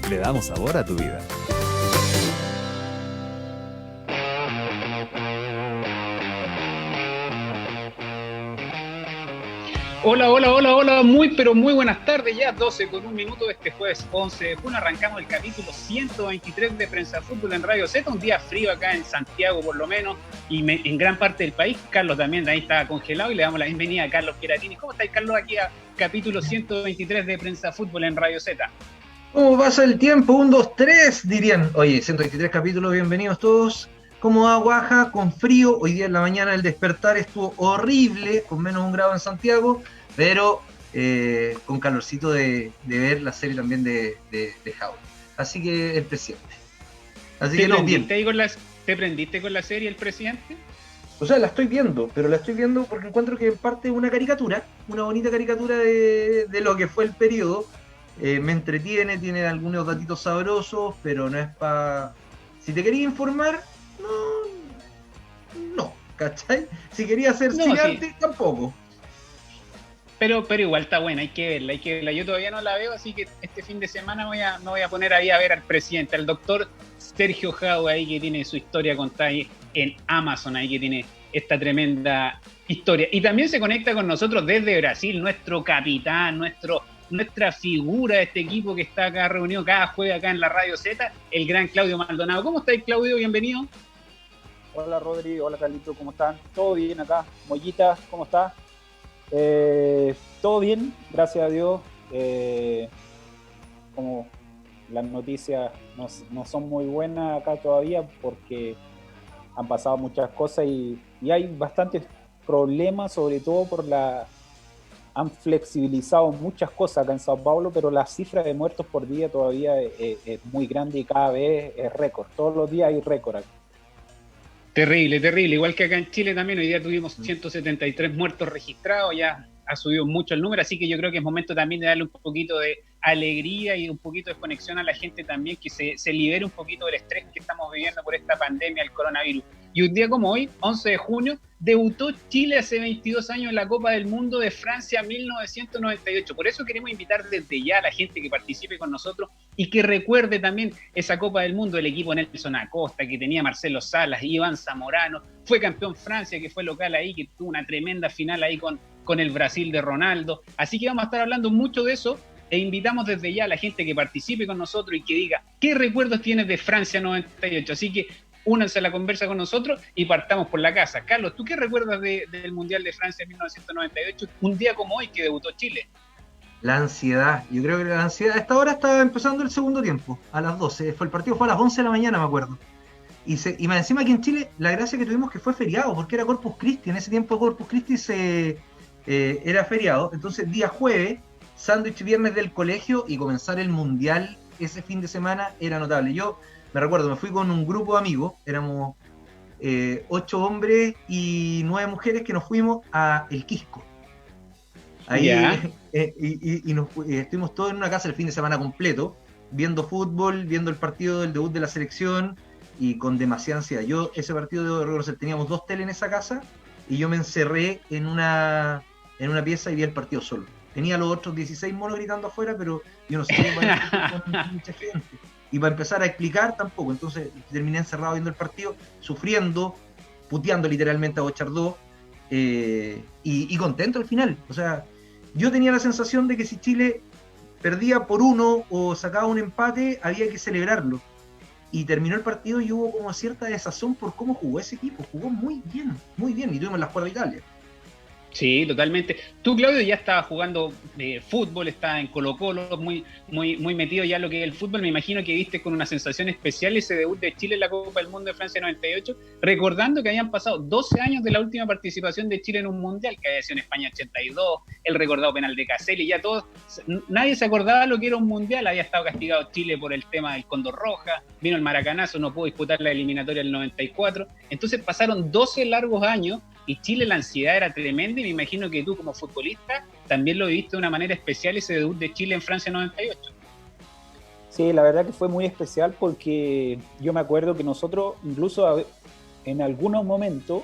le damos sabor a tu vida. Hola, hola, hola, hola, muy pero muy buenas tardes, ya 12 con un minuto de este jueves 11 de junio, arrancamos el capítulo 123 de Prensa Fútbol en Radio Z, un día frío acá en Santiago por lo menos, y en gran parte del país. Carlos también ahí está congelado y le damos la bienvenida a Carlos Piratini. ¿Cómo estáis, Carlos, aquí a capítulo 123 de Prensa Fútbol en Radio Z? ¿Cómo pasa el tiempo? 1, 2, 3, dirían. Oye, 123 capítulos, bienvenidos todos. ¿Cómo va Guaja? Con frío. Hoy día en la mañana el despertar estuvo horrible, con menos 1 grado en Santiago, pero con calorcito de ver la serie también de House. Así que el presidente. Así que no, bien. ¿Te prendiste con la serie El Presidente? O sea, la estoy viendo, pero la estoy viendo porque encuentro que en parte es una caricatura, una bonita caricatura de lo que fue el periodo. Me entretiene, tiene algunos datitos sabrosos, pero no es para... Si te quería informar, no, ¿cachai? Si quería ser No, cinearte, sí. tampoco. Pero igual está buena, hay que verla. Yo todavía no la veo, así que este fin de semana me voy a poner ahí a ver al presidente, al doctor Sergio Jau, ahí que tiene su historia contada ahí en Amazon, ahí que tiene esta tremenda historia. Y también se conecta con nosotros desde Brasil, nuestro capitán, nuestra figura de este equipo que está acá reunido cada jueves acá en la Radio Z, el gran Claudio Maldonado. ¿Cómo estáis, Claudio? Bienvenido. Hola, Rodri. Hola, Carlito. ¿Cómo están? ¿Todo bien acá? Mollita, ¿cómo está? Todo bien, gracias a Dios. Como las noticias no son muy buenas acá todavía porque han pasado muchas cosas y hay bastantes problemas, sobre todo han flexibilizado muchas cosas acá en Sao Paulo, pero la cifra de muertos por día todavía es muy grande y cada vez es récord. Todos los días hay récord acá. Terrible, terrible. Igual que acá en Chile también, hoy día tuvimos 173 muertos registrados, ya ha subido mucho el número, así que yo creo que es momento también de darle un poquito de alegría y un poquito de conexión a la gente también, que se libere un poquito del estrés que estamos viviendo por esta pandemia del coronavirus. Y un día como hoy, 11 de junio, debutó Chile hace 22 años en la Copa del Mundo de Francia 1998. Por eso queremos invitar desde ya a la gente que participe con nosotros y que recuerde también esa Copa del Mundo, el equipo Nelson Acosta, que tenía Marcelo Salas, Iván Zamorano, fue campeón Francia, que fue local ahí, que tuvo una tremenda final ahí con el Brasil de Ronaldo. Así que vamos a estar hablando mucho de eso e invitamos desde ya a la gente que participe con nosotros y que diga qué recuerdos tienes de Francia 98. Así que únanse a la conversa con nosotros y partamos por la casa. Carlos, ¿tú qué recuerdas del Mundial de Francia 1998? Un día como hoy que debutó Chile. La ansiedad, yo creo que la ansiedad, a esta hora está empezando el segundo tiempo, a las 12, el partido fue a las 11 de la mañana, me acuerdo. Y más encima aquí en Chile, la gracia que tuvimos que fue feriado, porque era Corpus Christi, en ese tiempo Corpus Christi era feriado, entonces día jueves, sándwich viernes del colegio y comenzar el Mundial ese fin de semana era notable. Yo me recuerdo, me fui con un grupo de amigos, éramos 8 hombres y 9 mujeres que nos fuimos a El Quisco. Ahí estuvimos todos en una casa el fin de semana completo, viendo fútbol, viendo el partido del debut de la selección y con demasiada ansiedad. Yo ese partido debo reconocer, teníamos 2 teles en esa casa y yo me encerré en una pieza y vi el partido solo. Tenía los otros 16 monos gritando afuera, pero yo no sé cómo con mucha gente. Y para empezar a explicar tampoco. Entonces terminé encerrado viendo el partido, sufriendo, puteando literalmente a Bochardó, y contento al final. O sea, yo tenía la sensación de que si Chile perdía por 1 o sacaba un empate, había que celebrarlo. Y terminó el partido y hubo como cierta desazón por cómo jugó ese equipo. Jugó muy bien. Y tuvimos la escuadra de Italia. Sí, totalmente. Tú, Claudio, ya estabas jugando fútbol, estabas en Colo-Colo, muy metido ya en lo que es el fútbol. Me imagino que viste con una sensación especial ese debut de Chile en la Copa del Mundo de Francia 98, recordando que habían pasado 12 años de la última participación de Chile en un mundial, que había sido en España 82, el recordado penal de Caselli, ya todos, nadie se acordaba lo que era un mundial. Había estado castigado Chile por el tema del Cóndor Roja, vino el Maracanazo, no pudo disputar la eliminatoria del 94. Entonces pasaron 12 largos años y Chile, la ansiedad era tremenda, y me imagino que tú como futbolista también lo viviste de una manera especial, ese debut de Chile en Francia 98. Sí, la verdad que fue muy especial porque yo me acuerdo que nosotros incluso en algunos momentos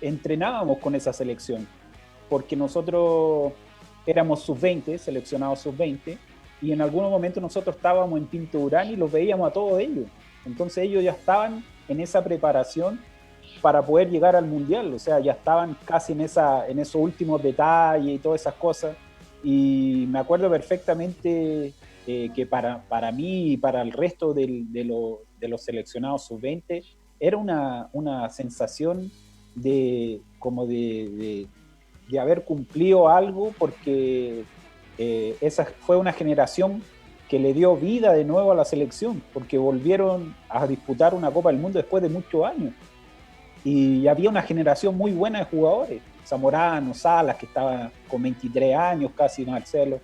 entrenábamos con esa selección, porque nosotros éramos sub-20, seleccionados sub-20, y en algunos momentos nosotros estábamos en Pinto Durán y los veíamos a todos ellos. Entonces ellos ya estaban en esa preparación para poder llegar al Mundial, o sea, ya estaban casi en esos últimos detalles y todas esas cosas. Y me acuerdo perfectamente que para mí y para el resto de los seleccionados sub-20 era una sensación como de haber cumplido algo, porque esa fue una generación que le dio vida de nuevo a la selección, porque volvieron a disputar una Copa del Mundo después de muchos años. Y había una generación muy buena de jugadores, Zamorano, Salas, que estaba con 23 años casi, Marcelo,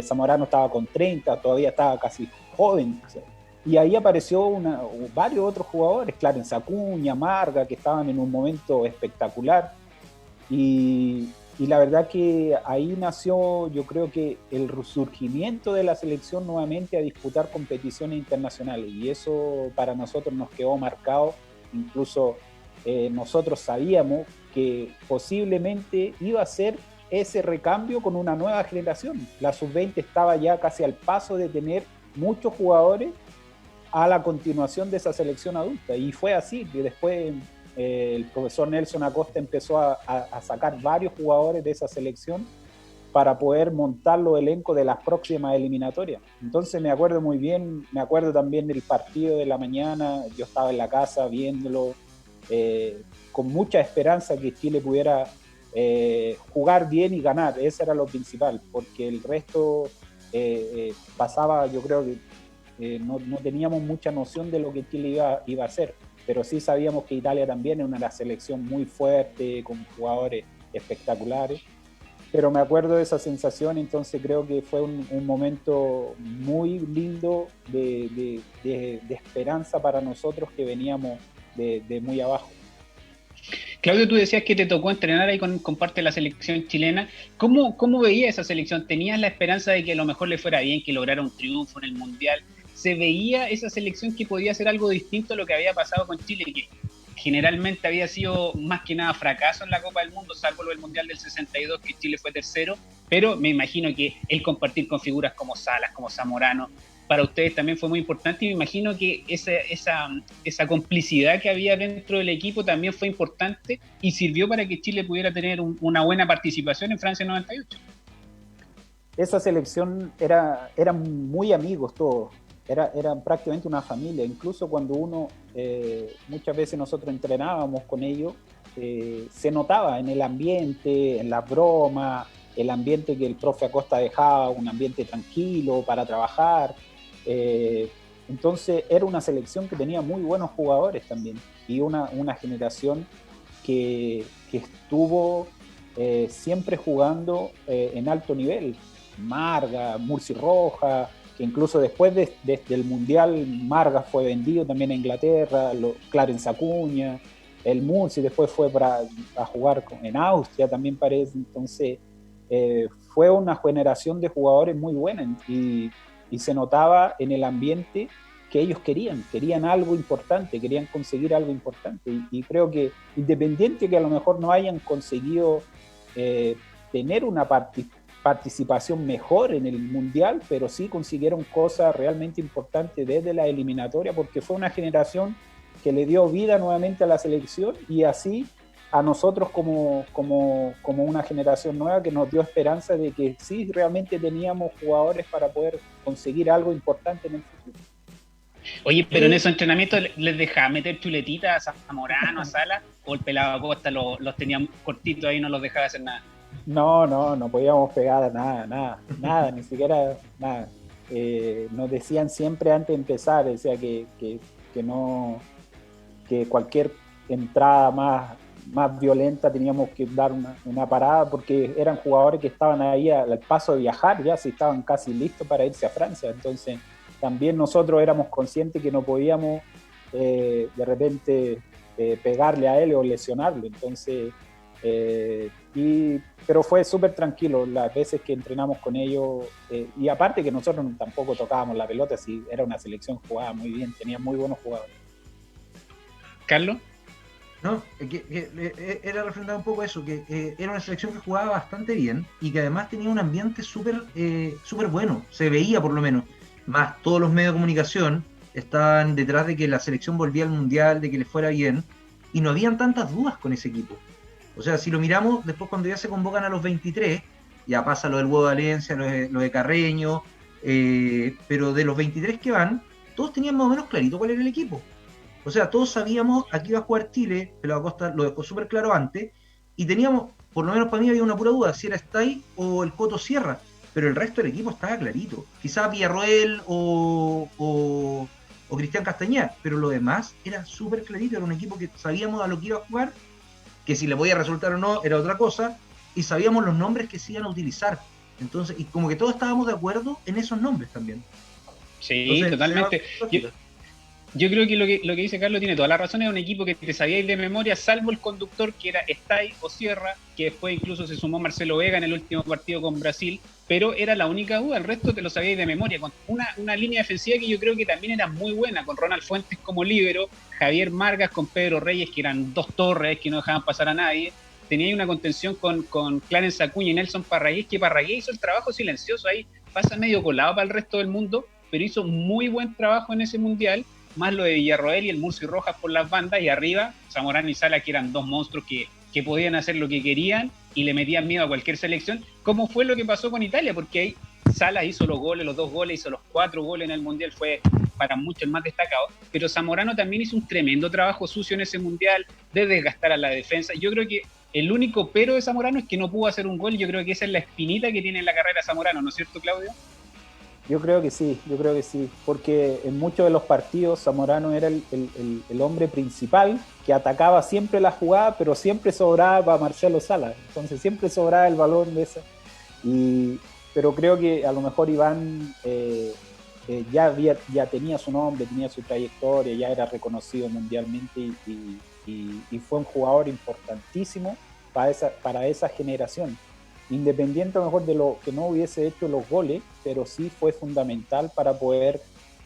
Zamorano estaba con 30, todavía estaba casi joven, o sea, y ahí apareció varios otros jugadores, Clarence Acuña, Marga, que estaban en un momento espectacular, y la verdad que ahí nació, yo creo que el resurgimiento de la selección nuevamente a disputar competiciones internacionales, y eso para nosotros nos quedó marcado. Incluso nosotros sabíamos que posiblemente iba a ser ese recambio con una nueva generación. La sub-20 estaba ya casi al paso de tener muchos jugadores a la continuación de esa selección adulta, y fue así, que después el profesor Nelson Acosta empezó a sacar varios jugadores de esa selección para poder montar los elencos de las próximas eliminatorias. Entonces me acuerdo muy bien, me acuerdo también del partido de la mañana, yo estaba en la casa viéndolo, con mucha esperanza que Chile pudiera jugar bien y ganar. Eso era lo principal, porque el resto pasaba, yo creo que no teníamos mucha noción de lo que Chile iba a hacer, pero sí sabíamos que Italia también es una selección muy fuerte, con jugadores espectaculares. Pero me acuerdo de esa sensación, entonces creo que fue un momento muy lindo de esperanza para nosotros que veníamos de muy abajo. Claudio, tú decías que te tocó entrenar ahí con parte de la selección chilena. ¿Cómo veía esa selección? ¿Tenías la esperanza de que a lo mejor le fuera bien, que lograra un triunfo en el Mundial? ¿Se veía esa selección que podía hacer algo distinto a lo que había pasado con Chile, que generalmente había sido más que nada fracaso en la Copa del Mundo, salvo lo del Mundial del 62, que Chile fue tercero? Pero me imagino que el compartir con figuras como Salas, como Zamorano, para ustedes también fue muy importante, y me imagino que esa complicidad que había dentro del equipo también fue importante y sirvió para que Chile pudiera tener una buena participación en Francia 98. Esa selección eran muy amigos todos, eran prácticamente una familia. Incluso cuando muchas veces nosotros entrenábamos con ellos, se notaba en el ambiente, en las bromas, el ambiente que el profe Acosta dejaba, un ambiente tranquilo para trabajar. Entonces era una selección que tenía muy buenos jugadores también, y una generación que estuvo siempre jugando en alto nivel. Marga, Murci Roja, que incluso después del Mundial Marga fue vendido también a Inglaterra, Clarence Acuña, el Murci después fue a jugar en Austria también parece. Entonces fue una generación de jugadores muy buena, y se notaba en el ambiente que ellos querían algo importante, querían conseguir algo importante, y creo que independiente que a lo mejor no hayan conseguido tener una participación mejor en el Mundial, pero sí consiguieron cosas realmente importantes desde la eliminatoria, porque fue una generación que le dio vida nuevamente a la selección, y así a nosotros como una generación nueva, que nos dio esperanza de que sí, realmente teníamos jugadores para poder conseguir algo importante en el futuro. Oye, pero en esos entrenamientos les dejaba meter chuletitas a Zamorano, a Sala, o el pelado Acosta los tenía cortitos ahí y no los dejaba hacer nada. No podíamos pegar nada, ni siquiera nada. Nos decían siempre antes de empezar, decía que cualquier entrada más violenta teníamos que dar una parada, porque eran jugadores que estaban ahí al paso de viajar, ya se estaban casi listos para irse a Francia. Entonces también nosotros éramos conscientes que no podíamos de repente pegarle a él o lesionarlo. Entonces pero fue súper tranquilo las veces que entrenamos con ellos, y aparte que nosotros tampoco tocábamos la pelota, sí, era una selección que jugaba muy bien, tenía muy buenos jugadores. ¿Carlos? ¿no? Era refrendar un poco eso, que era una selección que jugaba bastante bien y que además tenía un ambiente súper bueno, se veía por lo menos, más todos los medios de comunicación estaban detrás de que la selección volvía al Mundial, de que le fuera bien, y no habían tantas dudas con ese equipo. O sea, si lo miramos, después cuando ya se convocan a los 23, ya pasa lo del Huevo Valencia, lo de Carreño, pero de los 23 que van, todos tenían más o menos clarito cuál era el equipo. O sea, todos sabíamos a qué iba a jugar Chile, Pelado Acosta lo dejó súper claro antes, y teníamos, por lo menos para mí había una pura duda, si era Stay o el Coto Sierra, pero el resto del equipo estaba clarito. Quizás Villarroel o Cristian Castañeda, pero lo demás era súper clarito, era un equipo que sabíamos a lo que iba a jugar, que si le podía resultar o no era otra cosa, y sabíamos los nombres que se iban a utilizar. Entonces, y como que todos estábamos de acuerdo en esos nombres también. Sí, Entonces, totalmente. Yo creo que lo que dice Carlos tiene toda la razón, es un equipo que te sabíais de memoria, salvo el conductor que era Stay o Sierra, que después incluso se sumó Marcelo Vega en el último partido con Brasil, pero era la única duda, el resto te lo sabíais de memoria, con una línea defensiva que yo creo que también era muy buena, con Ronald Fuentes como líbero, Javier Margas con Pedro Reyes, que eran dos torres que no dejaban pasar a nadie, tenía una contención con Clarence Acuña y Nelson Parragués, que Parragués hizo el trabajo silencioso ahí, pasa medio colado para el resto del mundo, pero hizo muy buen trabajo en ese mundial, más lo de Villarroel y el Murcio Rojas por las bandas, y arriba Zamorano y Sala, que eran dos monstruos que podían hacer lo que querían y le metían miedo a cualquier selección, como fue lo que pasó con Italia, porque ahí Sala hizo los goles, los 2 goles, hizo los 4 goles en el Mundial, fue para muchos el más destacado, pero Zamorano también hizo un tremendo trabajo sucio en ese Mundial, de desgastar a la defensa. Yo creo que el único pero de Zamorano es que no pudo hacer un gol, yo creo que esa es la espinita que tiene en la carrera Zamorano, ¿no es cierto, Claudio? Yo creo que sí, porque en muchos de los partidos Zamorano era el hombre principal que atacaba siempre la jugada, pero siempre sobraba para Marcelo Sala, entonces siempre sobraba el balón de esa. Pero creo que a lo mejor Iván ya tenía su nombre, tenía su trayectoria, ya era reconocido mundialmente y fue un jugador importantísimo para esa generación. Independiente a lo mejor de lo que no hubiese hecho los goles, pero sí fue fundamental para poder,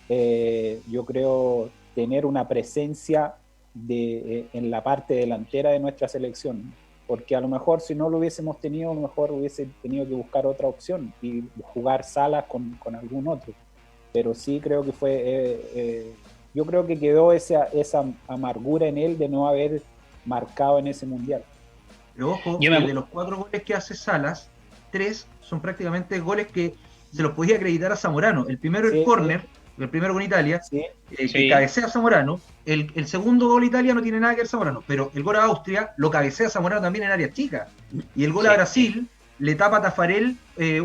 yo creo, tener una presencia en la parte delantera de nuestra selección, porque a lo mejor si no lo hubiésemos tenido, a lo mejor hubiese tenido que buscar otra opción y jugar Salas con algún otro, pero sí creo que yo creo que quedó esa amargura en él de no haber marcado en ese mundial. Pero ojo, de los 4 goles que hace Salas, 3 son prácticamente goles que se los podía acreditar a Zamorano. El primero, el córner, el primero con Italia, que cabecea a Zamorano. El segundo gol Italia no tiene nada que ver Zamorano, pero el gol a Austria lo cabecea Zamorano también en área chica. Y el gol a Brasil le tapa a Tafarel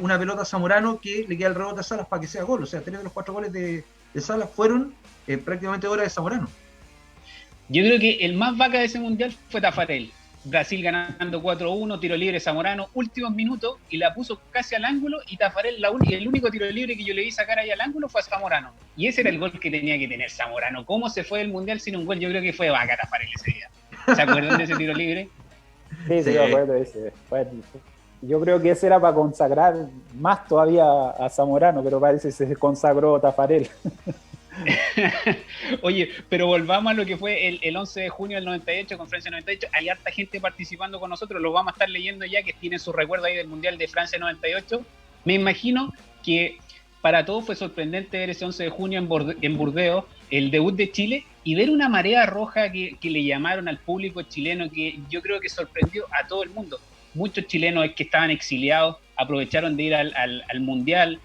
una pelota a Zamorano que le queda el rebote a Salas para que sea gol. O sea, 3 de los 4 goles de Salas fueron prácticamente obra de Zamorano. Yo creo que el más vaca de ese mundial fue Tafarel. Brasil ganando 4-1, tiro libre Zamorano, últimos minutos, y la puso casi al ángulo, y Tafarel, el único tiro libre que yo le vi sacar ahí al ángulo fue a Zamorano. Y ese era el gol que tenía que tener Zamorano. ¿Cómo se fue del Mundial sin un gol? Yo creo que fue vaca Tafarel ese día. ¿Se acuerdan de ese tiro libre? Sí, me acuerdo de ese. Yo creo que ese era para consagrar más todavía a Zamorano, pero parece que se consagró Tafarel. Oye, pero volvamos a lo que fue el 11 de junio del 98 con Francia 98. Hay harta gente participando con nosotros, lo vamos a estar leyendo ya, que tienen su recuerdo ahí del Mundial de Francia 98. Me imagino que para todos fue sorprendente ver ese 11 de junio en Burdeos, el debut de Chile, y ver una marea roja que le llamaron al público chileno, que yo creo que sorprendió a todo el mundo. Muchos chilenos que estaban exiliados aprovecharon de ir al Mundial,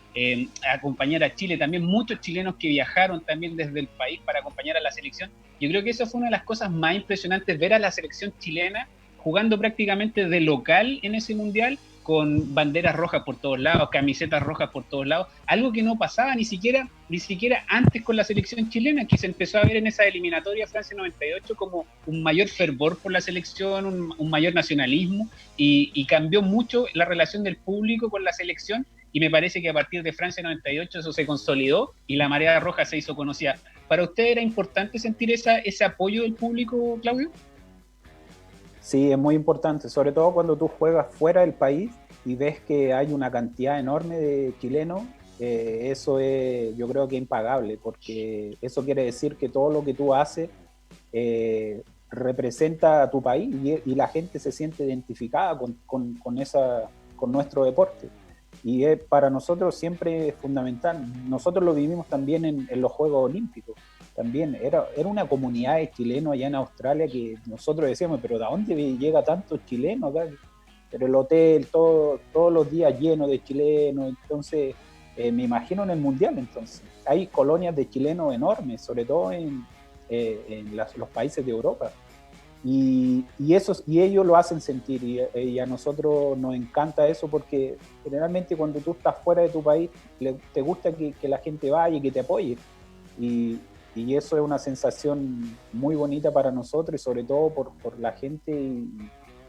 a acompañar a Chile, también muchos chilenos que viajaron también desde el país para acompañar a la selección. Yo creo que eso fue una de las cosas más impresionantes, ver a la selección chilena jugando prácticamente de local en ese Mundial, con banderas rojas por todos lados, camisetas rojas por todos lados, algo que no pasaba ni siquiera antes con la selección chilena, que se empezó a ver en esa eliminatoria Francia 98 como un mayor fervor por la selección, un mayor nacionalismo, y cambió mucho la relación del público con la selección, y me parece que a partir de Francia 98 eso se consolidó y la marea roja se hizo conocida. ¿Para usted era importante sentir ese apoyo del público, Claudio? Sí, es muy importante, sobre todo cuando tú juegas fuera del país y ves que hay una cantidad enorme de chilenos, eso es, yo creo que impagable, porque eso quiere decir que todo lo que tú haces representa a tu país y la gente se siente identificada con nuestro deporte. Y para nosotros siempre es fundamental. Nosotros lo vivimos también en los Juegos Olímpicos. También era una comunidad de chilenos allá en Australia que nosotros decíamos, pero ¿de dónde llega tantos chilenos acá? Pero el hotel, todos los días llenos de chilenos. Entonces, me imagino en el Mundial, entonces. Hay colonias de chilenos enormes, sobre todo en los países de Europa. Y ellos lo hacen sentir, y a nosotros nos encanta eso, porque generalmente cuando tú estás fuera de tu país te gusta que la gente vaya y que te apoye, y eso es una sensación muy bonita para nosotros, y sobre todo por la gente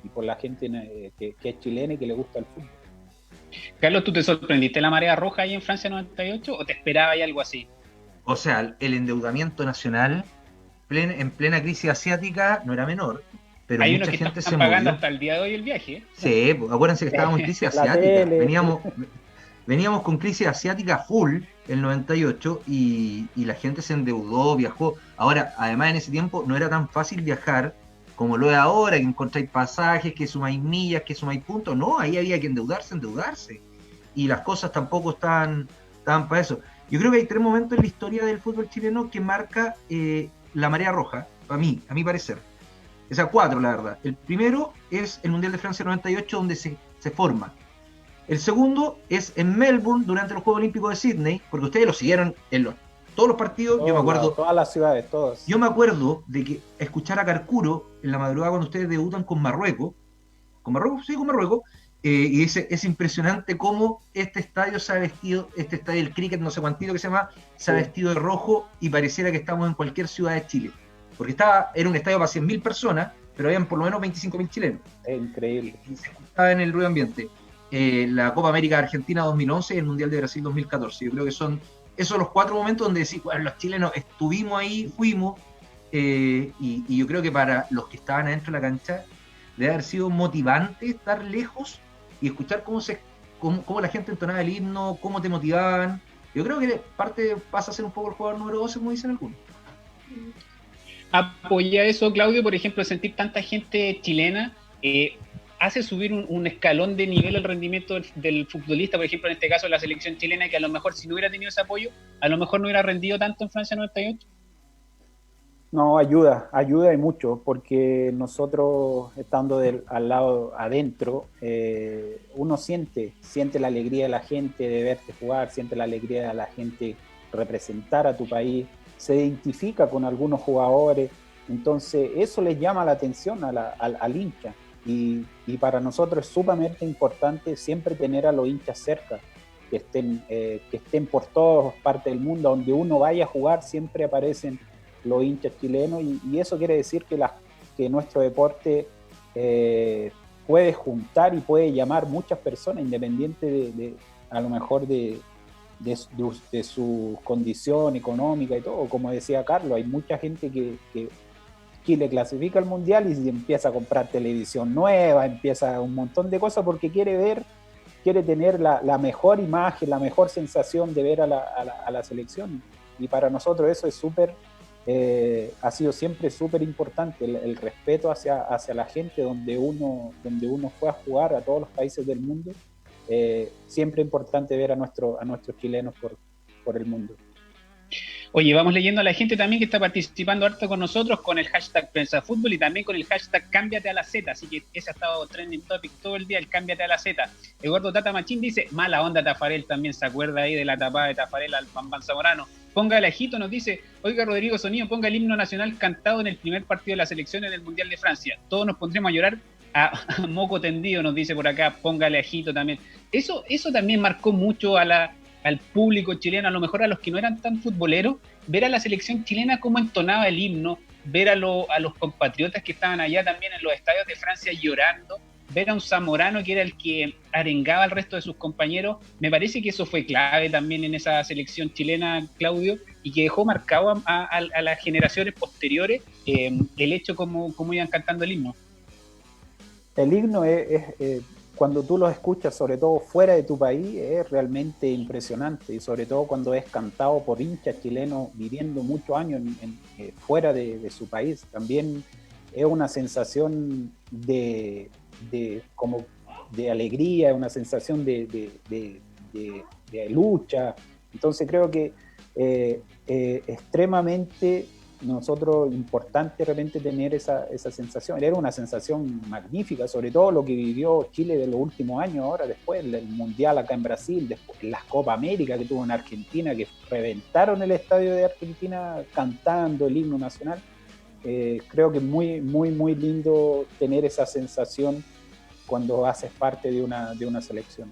y por la gente que es chilena y que le gusta el fútbol. Carlos, ¿tú te sorprendiste la marea roja ahí en Francia 98 o te esperabas algo así? O sea, el endeudamiento nacional en plena crisis asiática no era menor, pero hay mucha unos que gente están se pagando movió. hasta el día de hoy el viaje, ¿eh? Sí, pues, acuérdense que estábamos en crisis asiática. Veníamos con crisis asiática full el 98 y la gente se endeudó, viajó. Ahora, además en ese tiempo no era tan fácil viajar como lo es ahora, que encontráis pasajes, que sumáis millas, que sumáis puntos. No, ahí había que endeudarse. Y las cosas tampoco estaban para eso. Yo creo que hay 3 momentos en la historia del fútbol chileno que marca la marea roja, a mi parecer. O sea, 4, la verdad. El primero es el Mundial de Francia 98, donde se forma. El segundo es en Melbourne, durante los Juegos Olímpicos de Sydney, porque ustedes lo siguieron en todos los partidos. Yo me acuerdo. Todas las ciudades, todas. Yo me acuerdo de que escuchar a Carcuro en la madrugada cuando ustedes debutan con Marruecos. ¿Con Marruecos? Sí, con Marruecos. Y es impresionante cómo este estadio se ha vestido, este estadio del cricket, no sé cuántito que se llama, se ha vestido de rojo y pareciera que estamos en cualquier ciudad de Chile. Porque era un estadio para 100.000 personas, pero habían por lo menos 25.000 chilenos. Es increíble. Y se escuchaba en el ruido ambiente. La Copa América Argentina 2011 y el Mundial de Brasil 2014. Yo creo que son esos los 4 momentos donde decís, bueno, los chilenos estuvimos ahí, fuimos, y yo creo que para los que estaban adentro de la cancha debe haber sido motivante estar lejos y escuchar cómo la gente entonaba el himno, cómo te motivaban. Yo creo que parte pasa a ser un poco el jugador número 12, como dicen algunos. Apoya eso, Claudio, por ejemplo, sentir tanta gente chilena hace subir un escalón de nivel el rendimiento del futbolista, por ejemplo, en este caso la selección chilena, que a lo mejor si no hubiera tenido ese apoyo, a lo mejor no hubiera rendido tanto en Francia 98. No, ayuda y mucho, porque nosotros estando al lado adentro, uno siente la alegría de la gente de verte jugar, siente la alegría de la gente representar a tu país, se identifica con algunos jugadores, entonces eso les llama la atención al hincha, y para nosotros es sumamente importante siempre tener a los hinchas cerca, que estén por todas partes del mundo, donde uno vaya a jugar siempre aparecen los hinchas chilenos, y eso quiere decir que nuestro deporte puede juntar y puede llamar muchas personas, independiente a lo mejor de su condición económica y todo. Como decía Carlos, hay mucha gente que Chile clasifica al Mundial y empieza a comprar televisión nueva, empieza un montón de cosas porque quiere tener la mejor imagen, la mejor sensación de ver a la selección, y para nosotros eso es ha sido siempre súper importante, el respeto hacia la gente donde uno fue a jugar, a todos los países del mundo. Siempre importante ver a nuestros chilenos por el mundo. Oye, vamos leyendo a la gente también que está participando harto con nosotros con el hashtag PrensaFútbol y también con el hashtag Cámbiate a la Z, así que ese ha estado trending topic todo el día, el Cámbiate a la Z. Eduardo Tata Machín dice, mala onda Tafarel, también se acuerda ahí de la tapada de Tafarel al Bambán Zamorano. Ponga el ajito, nos dice, oiga Rodrigo Sonido, ponga el himno nacional cantado en el primer partido de la selección en el Mundial de Francia. Todos nos pondremos a llorar a moco tendido, nos dice por acá, póngale ajito también. Eso también marcó mucho al público chileno, a lo mejor a los que no eran tan futboleros, ver a la selección chilena cómo entonaba el himno, ver a los compatriotas que estaban allá también en los estadios de Francia llorando, ver a un Zamorano que era el que arengaba al resto de sus compañeros. Me parece que eso fue clave también en esa selección chilena, Claudio, y que dejó marcado a las generaciones posteriores el hecho como iban cantando el himno. El himno es cuando tú lo escuchas, sobre todo fuera de tu país, es realmente impresionante, y sobre todo cuando es cantado por hinchas chilenos viviendo muchos años fuera de su país. También es una sensación como de alegría, una sensación de lucha. Entonces creo que extremadamente nosotros importante de repente tener esa sensación. Era una sensación magnífica, sobre todo lo que vivió Chile de los últimos años, ahora después del Mundial acá en Brasil, después las Copa América que tuvo en Argentina, que reventaron el estadio de Argentina cantando el himno nacional. Creo que es muy, muy, muy lindo tener esa sensación cuando haces parte de una selección.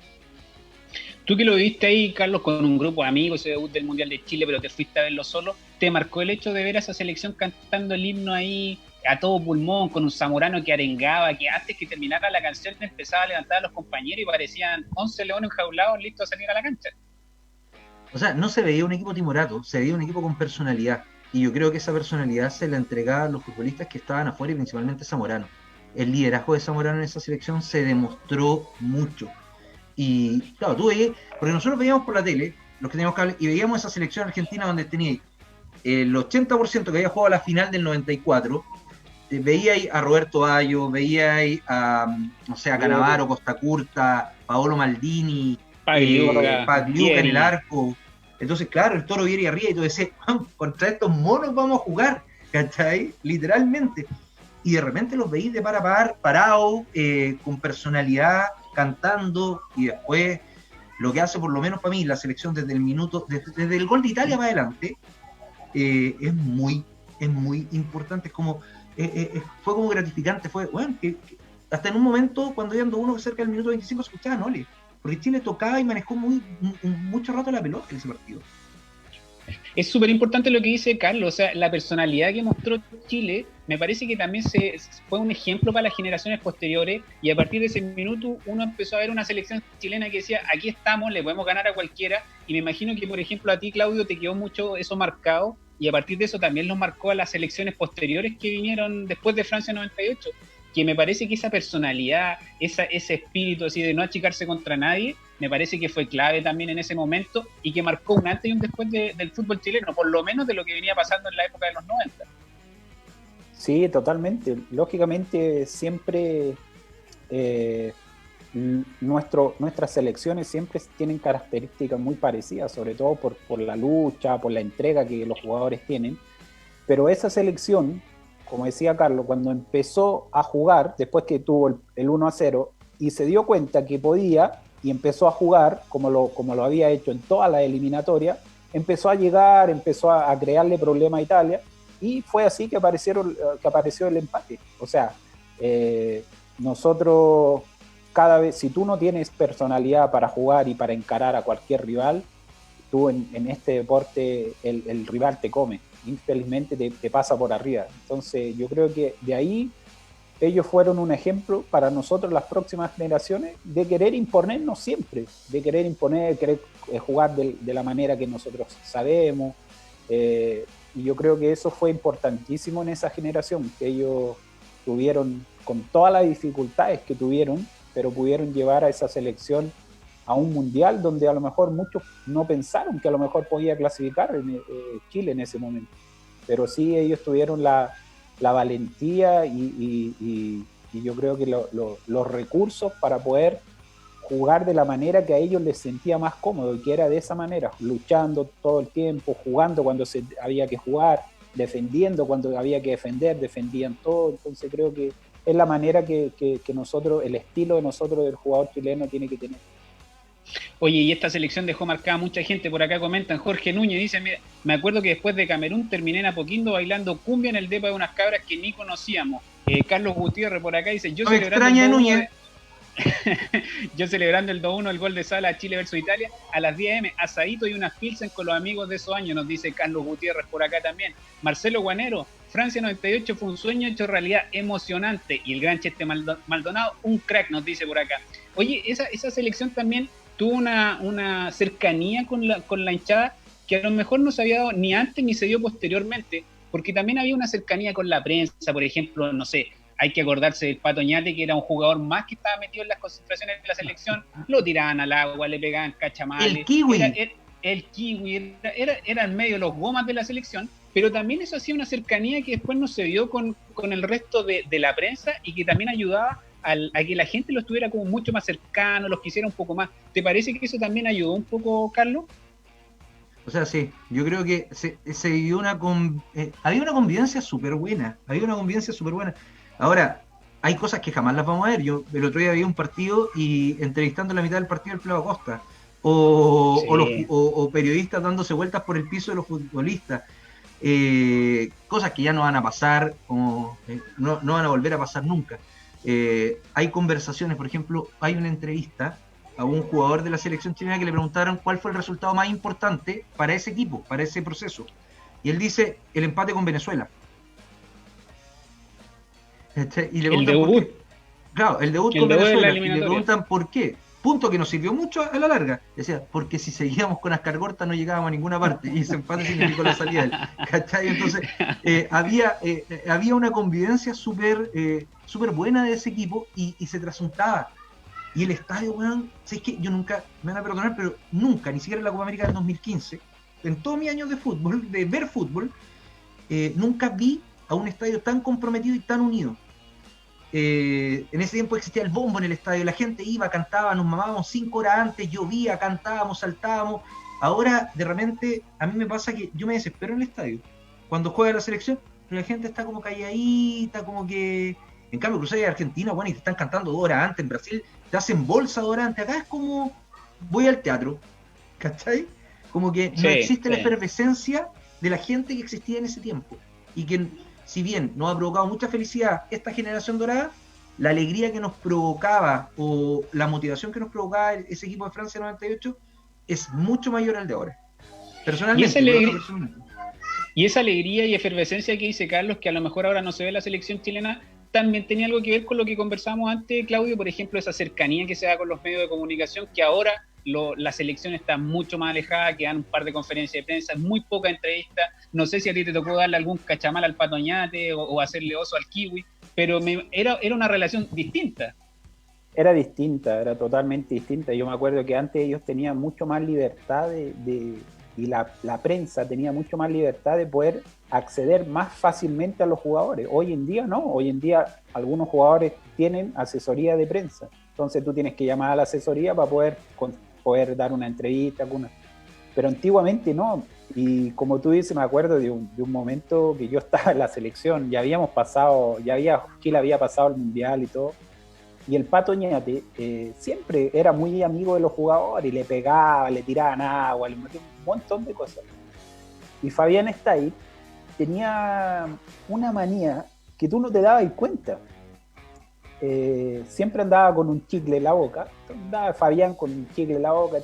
Tú que lo viste ahí, Carlos, con un grupo de amigos, ese debut del Mundial de Chile, pero te fuiste a verlo solo, ¿te marcó el hecho de ver a esa selección cantando el himno ahí a todo pulmón, con un Zamorano que arengaba, que antes que terminara la canción empezaba a levantar a los compañeros y parecían 11 leones enjaulados listos a salir a la cancha? O sea, no se veía un equipo timorato, se veía un equipo con personalidad. Y yo creo que esa personalidad se la entregaba a los futbolistas que estaban afuera y principalmente Zamorano. El liderazgo de Zamorano en esa selección se demostró mucho. Y claro, tú veías, porque nosotros veíamos por la tele, los que teníamos cable, y veíamos esa selección argentina donde tenía el 80% que había jugado la final del 94, veía ahí a Roberto Bayo, veía ahí a, no sé, a Cannavaro, Costa Curta, Paolo Maldini, Pagliuca en el arco. Entonces, claro, el Toro Vieri arriba y tú decías, contra estos monos vamos a jugar, ¿cachai? Literalmente. Y de repente los veís de par a par, parados, con personalidad, cantando, y después lo que hace, por lo menos para mí, la selección desde el minuto, desde el gol de Italia para adelante, es muy importante. Es como, fue como gratificante, fue, bueno, que hasta en un momento, cuando iban 2-1 cerca del minuto 25, se escuchaba Nole, porque Chile tocaba y manejó mucho rato la pelota en ese partido. Es súper importante lo que dice Carlos, o sea, la personalidad que mostró Chile me parece que también fue un ejemplo para las generaciones posteriores, y a partir de ese minuto uno empezó a ver una selección chilena que decía, aquí estamos, le podemos ganar a cualquiera, y me imagino que, por ejemplo, a ti, Claudio, te quedó mucho eso marcado, y a partir de eso también los marcó a las selecciones posteriores que vinieron después de Francia 98, que me parece que esa personalidad, ese espíritu así de no achicarse contra nadie, me parece que fue clave también en ese momento y que marcó un antes y un después del fútbol chileno, por lo menos de lo que venía pasando en la época de los 90. Sí, totalmente. Lógicamente siempre nuestras selecciones siempre tienen características muy parecidas, sobre todo por la lucha, por la entrega que los jugadores tienen, pero esa selección, como decía Carlos, cuando empezó a jugar, después que tuvo el 1-0, y se dio cuenta que podía, y empezó a jugar, como lo había hecho en toda la eliminatoria, empezó a llegar, empezó a crearle problemas a Italia, y fue así que apareció el empate. O sea, nosotros, cada vez, si tú no tienes personalidad para jugar y para encarar a cualquier rival, tú en este deporte el rival te come. Infelizmente te pasa por arriba. Entonces yo creo que de ahí ellos fueron un ejemplo para nosotros, las próximas generaciones, de querer imponernos siempre, de querer jugar de la manera que nosotros sabemos, y yo creo que eso fue importantísimo en esa generación, que ellos tuvieron, con todas las dificultades que tuvieron, pero pudieron llevar a esa selección a un mundial donde a lo mejor muchos no pensaron que a lo mejor podía clasificar Chile en ese momento. Pero sí, ellos tuvieron la valentía y yo creo que los recursos para poder jugar de la manera que a ellos les sentía más cómodo, y que era de esa manera, luchando todo el tiempo, jugando cuando había que jugar, defendiendo cuando había que defender, defendían todo. Entonces creo que es la manera que nosotros, el estilo de nosotros del jugador chileno tiene que tener. Oye, y esta selección dejó marcada a mucha gente. Por acá comentan, Jorge Núñez dice, mira, me acuerdo que después de Camerún terminé en Apoquindo bailando cumbia en el depa de unas cabras que ni conocíamos. Carlos Gutiérrez por acá dice, yo celebrando el 2-1, el gol de Sala a Chile versus Italia, a las 10 m, asadito y unas pilsen con los amigos de esos años, nos dice Carlos Gutiérrez por acá también. Marcelo Guanero, Francia 98 fue un sueño hecho realidad, emocionante, y el gran Chete Maldonado, un crack, nos dice por acá. Oye, esa selección también tuvo una cercanía con la hinchada que a lo mejor no se había dado ni antes ni se dio posteriormente, porque también había una cercanía con la prensa. Por ejemplo, no sé, hay que acordarse del Pato Ñate, que era un jugador más que estaba metido en las concentraciones de la selección, lo tiraban al agua, le pegaban cachamales. El Kiwi. El Kiwi era en medio de los gomas de la selección, pero también eso hacía una cercanía que después no se dio con el resto de la prensa y que también ayudaba a que la gente lo estuviera como mucho más cercano, los quisiera un poco más. ¿Te parece que eso también ayudó un poco, Carlos? O sea, sí, yo creo que se vivió había una convivencia súper buena, Ahora, hay cosas que jamás las vamos a ver. Yo el otro día vi un partido y entrevistando la mitad del partido el Pelado Acosta, o periodistas dándose vueltas por el piso de los futbolistas, cosas que ya no van a pasar, no van a volver a pasar nunca. Hay conversaciones, por ejemplo, hay una entrevista a un jugador de la selección chilena que le preguntaron cuál fue el resultado más importante para ese equipo, para ese proceso. Y él dice, el empate con Venezuela. Y le preguntan por qué. Claro, el debut con Venezuela. Y le preguntan por qué. Punto que nos sirvió mucho a la larga. Decía, porque si seguíamos con Ascargorta no llegábamos a ninguna parte. Y ese empate significó la salida. ¿Cachai? Entonces, había una convivencia súper buena de ese equipo y se trasuntaba. Y el estadio, weón, ¿sabes qué? Yo nunca, me van a perdonar, pero nunca, ni siquiera en la Copa América del 2015, en todos mis años de fútbol, de ver fútbol, nunca vi a un estadio tan comprometido y tan unido. En ese tiempo existía el bombo en el estadio, la gente iba, cantaba, nos mamábamos 5 horas antes, llovía, cantábamos, saltábamos. Ahora, de repente, a mí me pasa que yo me desespero en el estadio. Cuando juega la selección, la gente está como calladita, como que... En cambio, cruzar a Argentina, bueno, y te están cantando 2 horas antes. En Brasil te hacen bolsa 2 horas antes. Acá es como, voy al teatro, ¿cachai? Como que no existe la efervescencia de la gente que existía en ese tiempo. Y que, si bien nos ha provocado mucha felicidad esta generación dorada, la alegría que nos provocaba o la motivación que nos provocaba ese equipo de Francia 98 es mucho mayor al de ahora. Personalmente. Y esa alegría y efervescencia que dice Carlos, que a lo mejor ahora no se ve en la selección chilena, también tenía algo que ver con lo que conversábamos antes, Claudio, por ejemplo, esa cercanía que se da con los medios de comunicación, que ahora la selección está mucho más alejada, que dan un par de conferencias de prensa, muy poca entrevista. No sé si a ti te tocó darle algún cachamal al Pato Oñate o hacerle oso al Kiwi, pero era una relación distinta. Era distinta, era totalmente distinta. Yo me acuerdo que antes ellos tenían mucho más libertad y la prensa tenía mucho más libertad de poder acceder más fácilmente a los jugadores. Hoy en día no, hoy en día algunos jugadores tienen asesoría de prensa, entonces tú tienes que llamar a la asesoría para poder dar una entrevista, pero antiguamente no. Y como tú dices, me acuerdo de un momento que yo estaba en la selección, Chile había pasado el Mundial y todo, y el Pato Oñate siempre era muy amigo de los jugadores y le pegaba, le tiraban agua, le metía un montón de cosas. Y Fabián Estay tenía una manía que tú no te dabas cuenta. Siempre andaba con un chicle en la boca, andaba Fabián con un chicle en la boca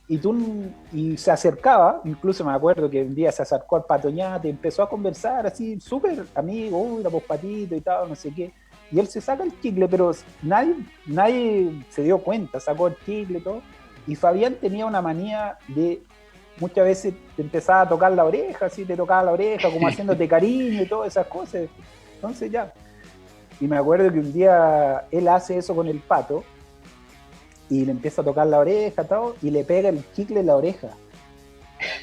y tal. Y se acercaba, incluso me acuerdo que un día se acercó al Pato Oñate, empezó a conversar así, súper amigo, uy, la Patito y tal, no sé qué. Y él se saca el chicle, pero nadie se dio cuenta, sacó el chicle y todo. Y Fabián tenía una manía de, muchas veces te empezaba a tocar la oreja, así te tocaba la oreja, como haciéndote cariño y todas esas cosas. Entonces ya. Y me acuerdo que un día él hace eso con el Pato, y le empieza a tocar la oreja todo, y le pega el chicle en la oreja.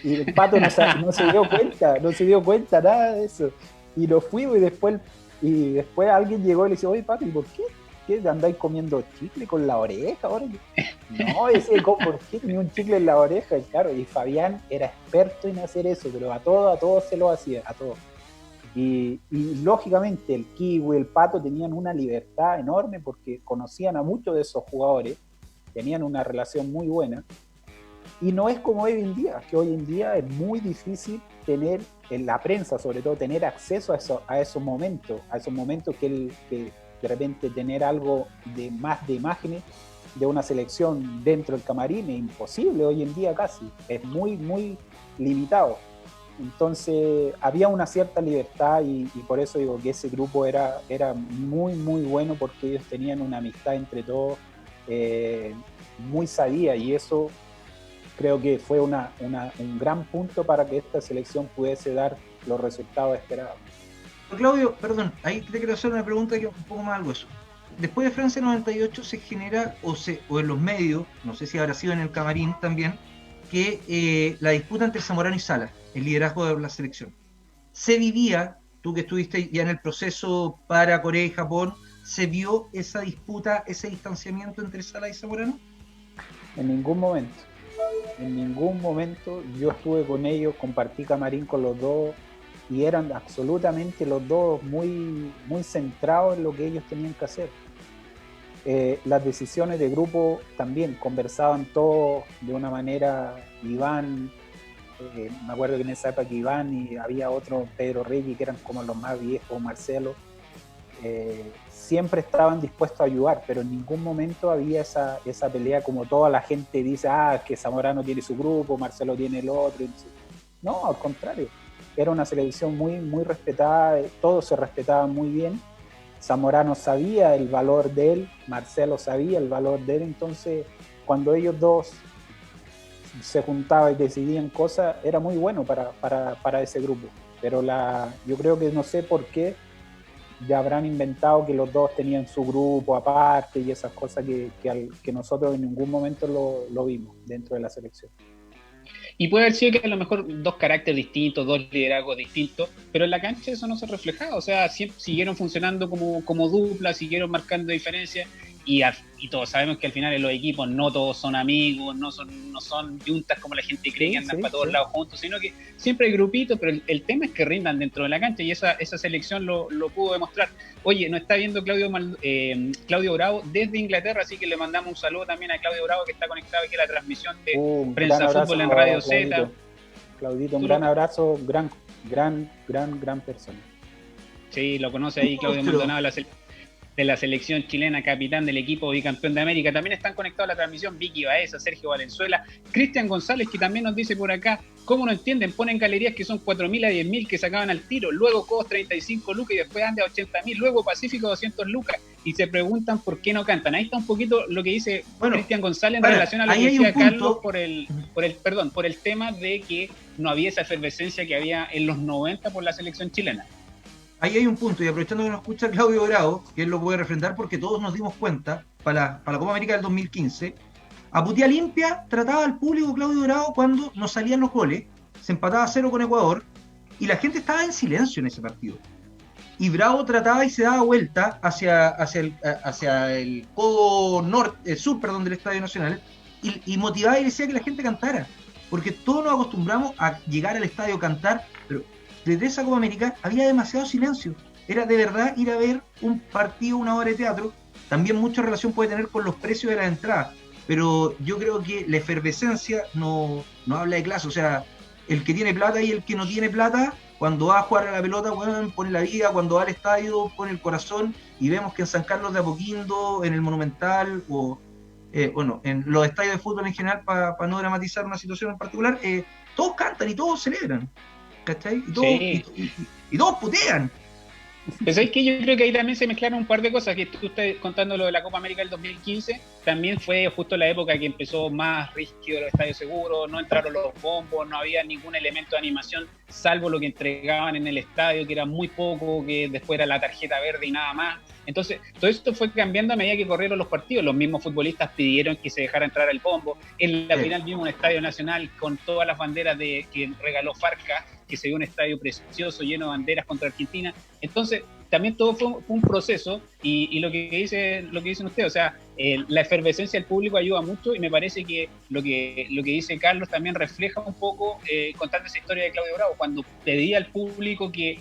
Y el Pato no se dio cuenta nada de eso. Y lo fuimos y después alguien llegó y le dice, oye Pato, ¿y por qué? ¿Qué andáis comiendo chicle con la oreja ahora? No, ¿por qué tenía un chicle en la oreja? Y claro, y Fabián era experto en hacer eso, pero a todos se lo hacía, a todos. Y lógicamente el Kiwi, el Pato tenían una libertad enorme porque conocían a muchos de esos jugadores, tenían una relación muy buena. Y no es como hoy en día, que hoy en día es muy difícil tener, en la prensa sobre todo, tener acceso a esos momentos que de repente tener algo más de imágenes de una selección dentro del camarín es imposible hoy en día casi, es muy, muy limitado. Entonces había una cierta libertad y por eso digo que ese grupo era muy, muy bueno porque ellos tenían una amistad entre todos muy sabia y eso creo que fue un gran punto para que esta selección pudiese dar los resultados esperados. Claudio, perdón, ahí te quiero hacer una pregunta que es un poco más algo eso. Después de Francia 98 se genera, o en los medios, no sé si habrá sido en el camarín también, que la disputa entre Zamorano y Sala, el liderazgo de la selección. se vivía, tú que estuviste ya en el proceso para Corea y Japón, ¿se vio esa disputa, ese distanciamiento entre Sala y Zamorano? En ningún momento. En ningún momento. Yo estuve con ellos, compartí camarín con los dos y eran absolutamente los dos muy, muy centrados en lo que ellos tenían que hacer. Las decisiones de grupo también conversaban todos de una manera. Iván, me acuerdo que en esa época Iván y había otro, Pedro Reyes, que eran como los más viejos, Marcelo, siempre estaban dispuestos a ayudar, pero en ningún momento había esa pelea como toda la gente dice, que Zamorano tiene su grupo, Marcelo tiene el otro. No, al contrario, era una selección muy, muy respetada, todos se respetaban muy bien. Zamorano sabía el valor de él, Marcelo sabía el valor de él, entonces cuando ellos dos se juntaban y decidían cosas, era muy bueno para ese grupo. Pero yo creo que no sé por qué ya habrán inventado que los dos tenían su grupo aparte y esas cosas que nosotros en ningún momento lo vimos dentro de la selección. Y puede haber sido que a lo mejor dos caracteres distintos, dos liderazgos distintos, pero en la cancha eso no se reflejaba, o sea, siempre siguieron funcionando como dupla, siguieron marcando diferencias, y todos sabemos que al final en los equipos no todos son amigos, no son juntas como la gente cree, que andan para todos lados juntos, sino que siempre hay grupitos, pero el tema es que rindan dentro de la cancha, y esa selección lo pudo demostrar. Oye, nos está viendo Claudio Bravo desde Inglaterra, así que le mandamos un saludo también a Claudio Bravo, que está conectado aquí a la transmisión de Prensa Fútbol en Radio Z. Claudito, un gran abrazo, gran persona. Sí, lo conoce ahí Claudio Maldonado de la selección chilena, capitán del equipo bicampeón de América. También están conectados a la transmisión Vicky Baeza, Sergio Valenzuela, Cristian González, que también nos dice por acá, ¿cómo no entienden? Ponen galerías que son 4.000 a 10.000 que sacaban al tiro, luego Cobos 35 lucas y después Ande a 80.000, luego Pacífico 200 lucas y se preguntan por qué no cantan. Ahí está un poquito lo que dice Cristian González en relación a lo que decía Carlos por el tema de que no había esa efervescencia que había en los 90 por la selección chilena. Ahí hay un punto, y aprovechando que nos escucha Claudio Bravo, que él lo puede refrendar porque todos nos dimos cuenta, para la Copa América del 2015, a putear limpia trataba al público Claudio Bravo cuando nos salían los goles, se empataba a 0 con Ecuador, y la gente estaba en silencio en ese partido. Y Bravo trataba y se daba vuelta hacia el codo sur del Estadio Nacional, y motivaba y decía que la gente cantara, porque todos nos acostumbramos a llegar al estadio a cantar, pero desde esa Copa América había demasiado silencio. Era de verdad ir a ver un partido, una obra de teatro. También mucha relación puede tener con los precios de las entradas, pero yo creo que la efervescencia no habla de clase. O sea, el que tiene plata y el que no tiene plata, cuando va a jugar a la pelota, bueno, pone la vida, cuando va al estadio pone el corazón, y vemos que en San Carlos de Apoquindo, en el Monumental o en los estadios de fútbol en general, para no dramatizar una situación en particular, todos cantan y todos celebran. ¿Cachai? Y todos putean. Pues es que yo creo que ahí también se mezclaron un par de cosas, que tú estás contando lo de la Copa América del 2015, también fue justo la época que empezó más rígido los estadios seguros, no entraron los bombos, no había ningún elemento de animación, salvo lo que entregaban en el estadio, que era muy poco, que después era la tarjeta verde y nada más. Entonces, todo esto fue cambiando a medida que corrieron los partidos. Los mismos futbolistas pidieron que se dejara entrar el bombo. En la final vimos un estadio nacional con todas las banderas que regaló Farca, que se vio un estadio precioso, lleno de banderas contra Argentina. Entonces, también todo fue un proceso, y lo que dicen ustedes, o sea, la efervescencia del público ayuda mucho, y me parece que lo que dice Carlos también refleja un poco, contando esa historia de Claudio Bravo, cuando pedía al público que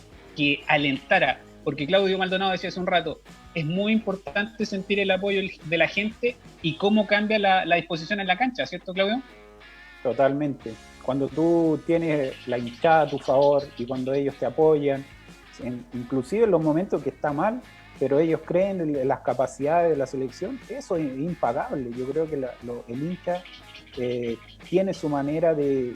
alentara, porque Claudio Maldonado decía hace un rato, es muy importante sentir el apoyo de la gente y cómo cambia la disposición en la cancha, ¿cierto, Claudio? Totalmente. Cuando tú tienes la hinchada a tu favor y cuando ellos te apoyan, inclusive en los momentos que está mal, pero ellos creen en las capacidades de la selección, eso es impagable. Yo creo que el hincha tiene su manera de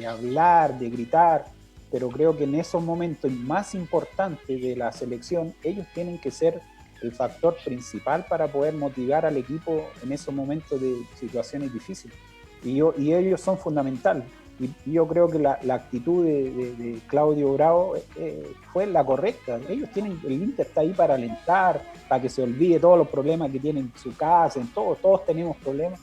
hablar, de gritar, pero creo que en esos momentos más importantes de la selección, ellos tienen que ser el factor principal para poder motivar al equipo en esos momentos de situaciones difíciles. Y ellos son fundamentales. Y yo creo que la actitud de Claudio Bravo fue la correcta. El Inter está ahí para alentar, para que se olvide todos los problemas que tiene en su casa, todos tenemos problemas,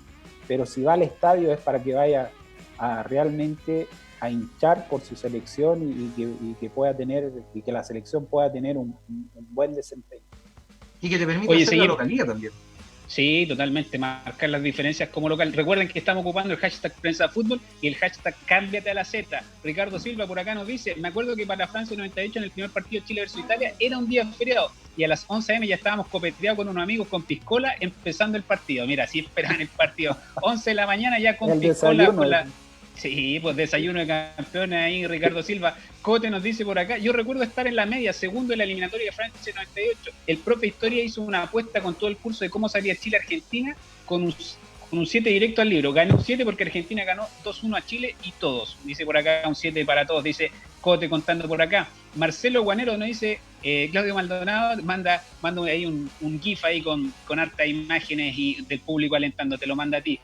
pero si va al estadio es para que vaya a realmente a hinchar por su selección y que pueda tener, y que la selección pueda tener un buen desempeño. Y que te permite hacer la localía también. Sí, totalmente, marcar las diferencias como local. Recuerden que estamos ocupando el hashtag Prensa Fútbol y el hashtag Cámbiate a la Z. Ricardo Silva por acá nos dice, me acuerdo que para Francia 98 en el primer partido Chile versus Italia era un día feriado y a las 11 a.m. ya estábamos copeteados con unos amigos con piscola empezando el partido. Mira, así esperan el partido. 11 de la mañana ya con piscola. Con la... Sí, pues desayuno de campeones ahí, Ricardo Silva. Cote nos dice por acá, yo recuerdo estar en la media, segundo en la eliminatoria de Francia 98. El profe Historia hizo una apuesta con todo el curso de cómo salía Chile-Argentina con un 7 directo al libro. Gané un 7 porque Argentina ganó 2-1 a Chile y todos. Dice por acá un 7 para todos, dice Cote contando por acá. Marcelo Guanero nos dice, Claudio Maldonado manda ahí un GIF ahí con hartas imágenes y del público alentando, te lo manda a ti.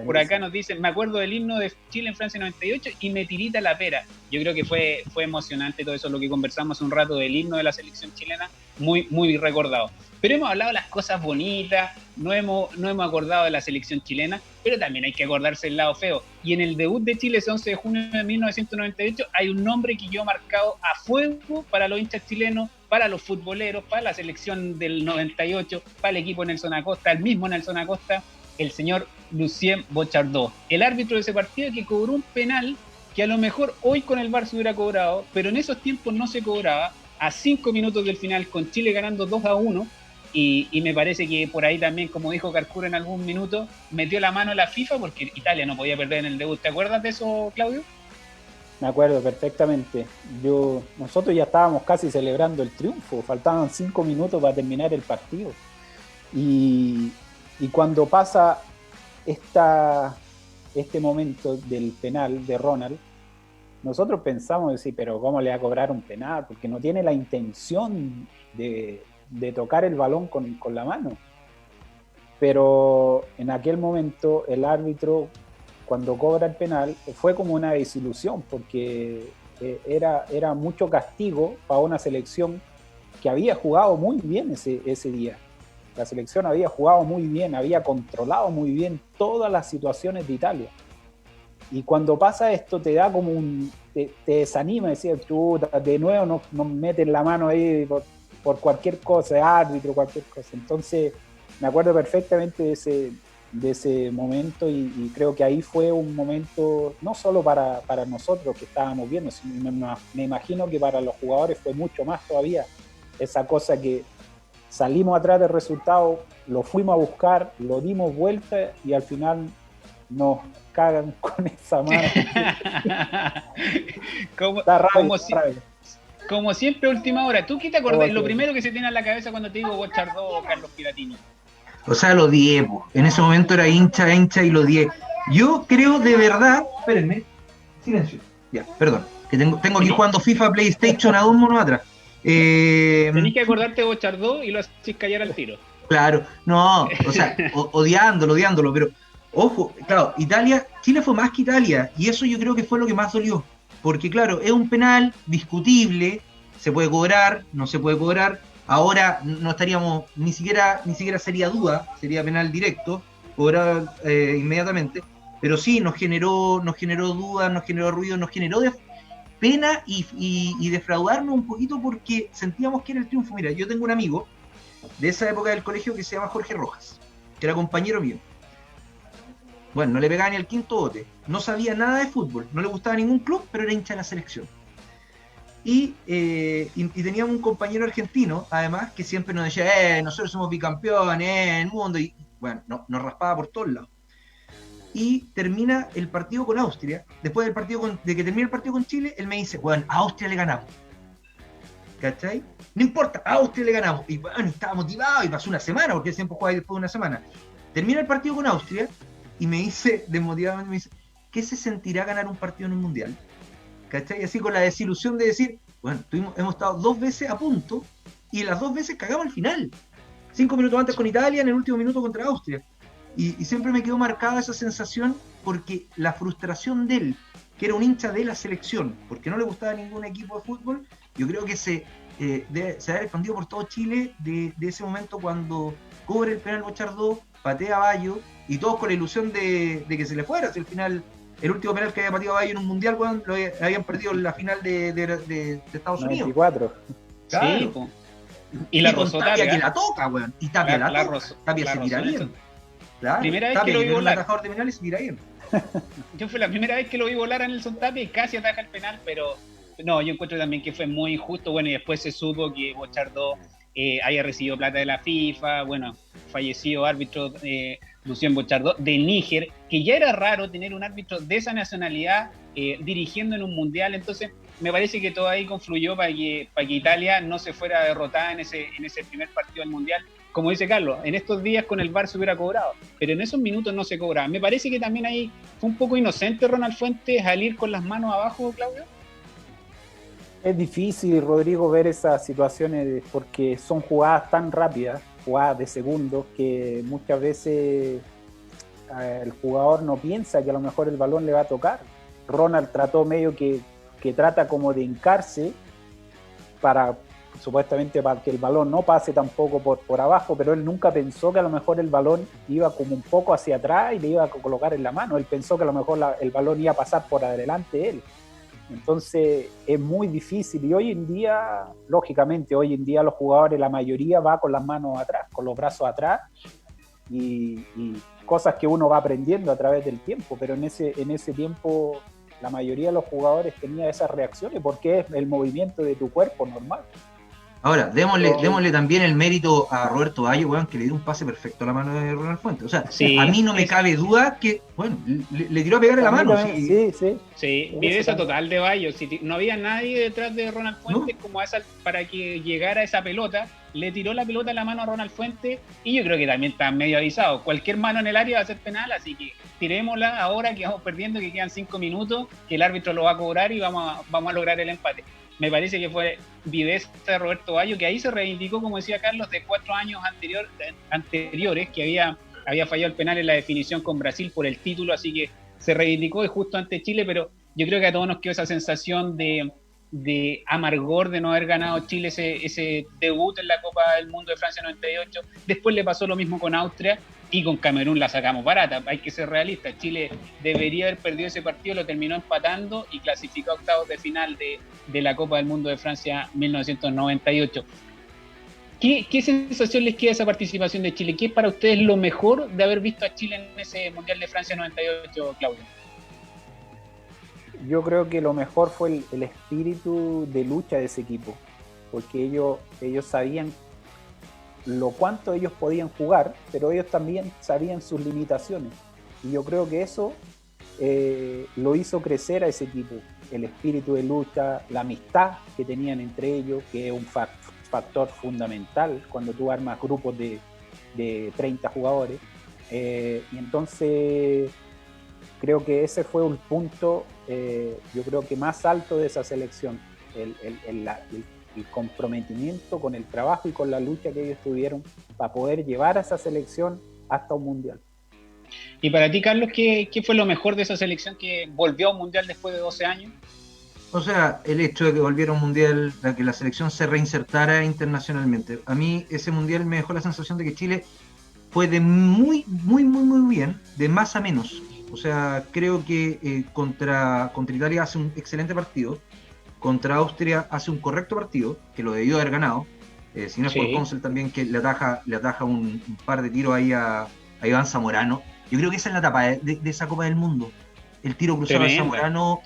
Por acá nos dicen, me acuerdo del himno de Chile en Francia 98 y me tirita la pera. Yo creo que fue emocionante todo eso, lo que conversamos hace un rato del himno de la selección chilena, muy, muy recordado. Pero hemos hablado de las cosas bonitas, no hemos acordado de la selección chilena, pero también hay que acordarse del lado feo. Y en el debut de Chile ese 11 de junio de 1998 hay un nombre que yo he marcado a fuego para los hinchas chilenos, para los futboleros, para la selección del 98, para el equipo Nelson Acosta, el mismo Nelson Acosta, el señor Lucien Bochardó, el árbitro de ese partido que cobró un penal que a lo mejor hoy con el VAR se hubiera cobrado, pero en esos tiempos no se cobraba, a 5 minutos del final con Chile ganando 2-1, y me parece que por ahí también, como dijo Carcura en algún minuto, metió la mano a la FIFA porque Italia no podía perder en el debut. ¿Te acuerdas de eso, Claudio? Me acuerdo perfectamente. Nosotros ya estábamos casi celebrando el triunfo, faltaban 5 minutos para terminar el partido. Y cuando pasa este momento del penal de Ronald, nosotros pensamos decir, pero ¿cómo le va a cobrar un penal? Porque no tiene la intención de tocar el balón con la mano. Pero en aquel momento el árbitro, cuando cobra el penal, fue como una desilusión, porque era mucho castigo para una selección que había jugado muy bien ese día. La selección había jugado muy bien, había controlado muy bien todas las situaciones de Italia. Y cuando pasa esto te da como te desanima, decir, chuta, de nuevo no meten la mano ahí por cualquier cosa, árbitro, cualquier cosa. Entonces me acuerdo perfectamente de ese momento y creo que ahí fue un momento no solo para nosotros que estábamos viendo, sino me imagino que para los jugadores fue mucho más todavía esa cosa que salimos atrás del resultado, lo fuimos a buscar, lo dimos vuelta y al final nos cagan con esa mano. Como siempre, última hora. ¿Tú qué te acordás? Lo primero que se tiene en la cabeza cuando te digo Bochardó o Carlos Piratini. O sea, lo odié, po. En ese momento era hincha y lo odié. Yo creo de verdad... Espérenme. Silencio. Ya, perdón. Que tengo aquí jugando FIFA, PlayStation a 2 monos atrás. Tenés que acordarte de Bochardó y lo haces callar al tiro. Claro, no, o sea, odiándolo, pero ojo, claro, Chile fue más que Italia, y eso yo creo que fue lo que más dolió, porque claro, es un penal discutible, se puede cobrar, no se puede cobrar, ahora no estaríamos, ni siquiera sería duda, sería penal directo, cobrar inmediatamente, pero sí, nos generó dudas, nos generó ruido, nos generó pena y defraudarnos un poquito porque sentíamos que era el triunfo. Mira, yo tengo un amigo de esa época del colegio que se llama Jorge Rojas, que era compañero mío. Bueno, no le pegaba ni al quinto bote, no sabía nada de fútbol, no le gustaba ningún club, pero era hincha de la selección. Y teníamos un compañero argentino, además, que siempre nos decía, nosotros somos bicampeones en el mundo, y bueno, nos raspaba por todos lados. Y termina el partido con Austria. Después de que termina el partido con Chile, él me dice, bueno, a Austria le ganamos. ¿Cachai? No importa, a Austria le ganamos. Y bueno, estaba motivado y pasó una semana, porque él siempre juega después de una semana. Termina el partido con Austria y me dice, desmotivadamente, me dice, ¿qué se sentirá ganar un partido en un mundial? ¿Cachai? Así con la desilusión de decir, bueno, hemos estado 2 veces a punto y las 2 veces cagamos al final. 5 minutos antes con Italia, en el último minuto contra Austria. Y siempre me quedó marcada esa sensación porque la frustración de él, que era un hincha de la selección, porque no le gustaba ningún equipo de fútbol, yo creo que se ha expandido por todo Chile de ese momento cuando cobra el penal Bochardó, patea a Bayo, y todos con la ilusión de que se le fuera, si al final el último penal que había pateado Bayo en un mundial, weón, lo habían perdido en la final de Estados Unidos. 94. Claro. Sí, po. Y la rozó Tapia Tapia. que la toca, weón. Y Tapia la toca. Tapia se tira bien. Claro. Primera vez Tapia que lo vi era un volar. atajador de penales se tira bien. Yo fue la primera vez que lo vi volar a Nelson Tapia y casi ataja el penal, pero no, yo encuentro también que fue muy injusto. Bueno, y después se supo que Bochardo haya recibido plata de la FIFA, bueno, fallecido árbitro Lucien Bochardo de Níger, que ya era raro tener un árbitro de esa nacionalidad dirigiendo en un mundial. Entonces me parece que todo ahí confluyó para que Italia no se fuera derrotada en ese primer partido del mundial. Como dice Carlos, en estos días con el VAR se hubiera cobrado, pero en esos minutos no se cobraba. Me parece que también ahí fue un poco inocente Ronald Fuentes al ir con las manos abajo, Claudio. Es difícil, Rodrigo, ver esas situaciones porque son jugadas tan rápidas, jugadas de segundos, que muchas veces el jugador no piensa que a lo mejor el balón le va a tocar. Ronald trató medio que trata como de hincarse supuestamente para que el balón no pase tampoco por abajo, pero él nunca pensó que a lo mejor el balón iba como un poco hacia atrás y le iba a colocar en la mano. Él pensó que a lo mejor el balón iba a pasar por adelante de él. Entonces es muy difícil y hoy en día, lógicamente, los jugadores, la mayoría va con las manos atrás, con los brazos atrás y cosas que uno va aprendiendo a través del tiempo, pero en ese tiempo la mayoría de los jugadores tenía esas reacciones porque es el movimiento de tu cuerpo normal. Ahora, démosle también el mérito a Roberto Bayo, weón, que le dio un pase perfecto a la mano de Ronald Fuentes. O sea, sí, a mí no me cabe duda que, bueno, le tiró a pegar en la mano. Sí, viveza total de Bayo. Si no había nadie detrás de Ronald Fuentes como para que llegara esa pelota, le tiró la pelota en la mano a Ronald Fuentes y yo creo que también está medio avisado. Cualquier mano en el área va a ser penal, así que tirémosla ahora que vamos perdiendo, que quedan 5 minutos, que el árbitro lo va a cobrar y vamos a lograr el empate. Me parece que fue viveza de Roberto Bayo, que ahí se reivindicó, como decía Carlos, de 4 años anteriores, que había fallado el penal en la definición con Brasil por el título, así que se reivindicó justo ante Chile, pero yo creo que a todos nos quedó esa sensación de amargor de no haber ganado Chile ese debut en la Copa del Mundo de Francia 98. Después le pasó lo mismo con Austria y con Camerún la sacamos barata. Hay que ser realistas. Chile debería haber perdido ese partido, lo terminó empatando y clasificó a octavos de final de la Copa del Mundo de Francia 1998. ¿Qué sensación les queda esa participación de Chile? ¿Qué es para ustedes lo mejor de haber visto a Chile en ese Mundial de Francia 98, Claudio? Yo creo que lo mejor fue el espíritu de lucha de ese equipo, porque ellos sabían lo cuánto ellos podían jugar, pero ellos también sabían sus limitaciones. Y yo creo que eso lo hizo crecer a ese equipo, el espíritu de lucha, la amistad que tenían entre ellos, que es un factor fundamental cuando tú armas grupos de 30 jugadores. Y entonces creo que ese fue un punto, yo creo que más alto de esa selección, el comprometimiento con el trabajo y con la lucha que ellos tuvieron para poder llevar a esa selección hasta un mundial. Y para ti, Carlos, ¿qué fue lo mejor de esa selección que volvió a un mundial después de 12 años? O sea, el hecho de que volviera a un mundial, de que la selección se reinsertara internacionalmente. A mí ese mundial me dejó la sensación de que Chile fue de muy bien, de más a menos. O sea, creo que contra Italia hace un excelente partido, contra Austria hace un correcto partido, que lo debió haber ganado, si no es por Consel también, que le ataja un par de tiros ahí a Iván Zamorano. Yo creo que esa es la etapa de esa Copa del Mundo, el tiro cruzado de Zamorano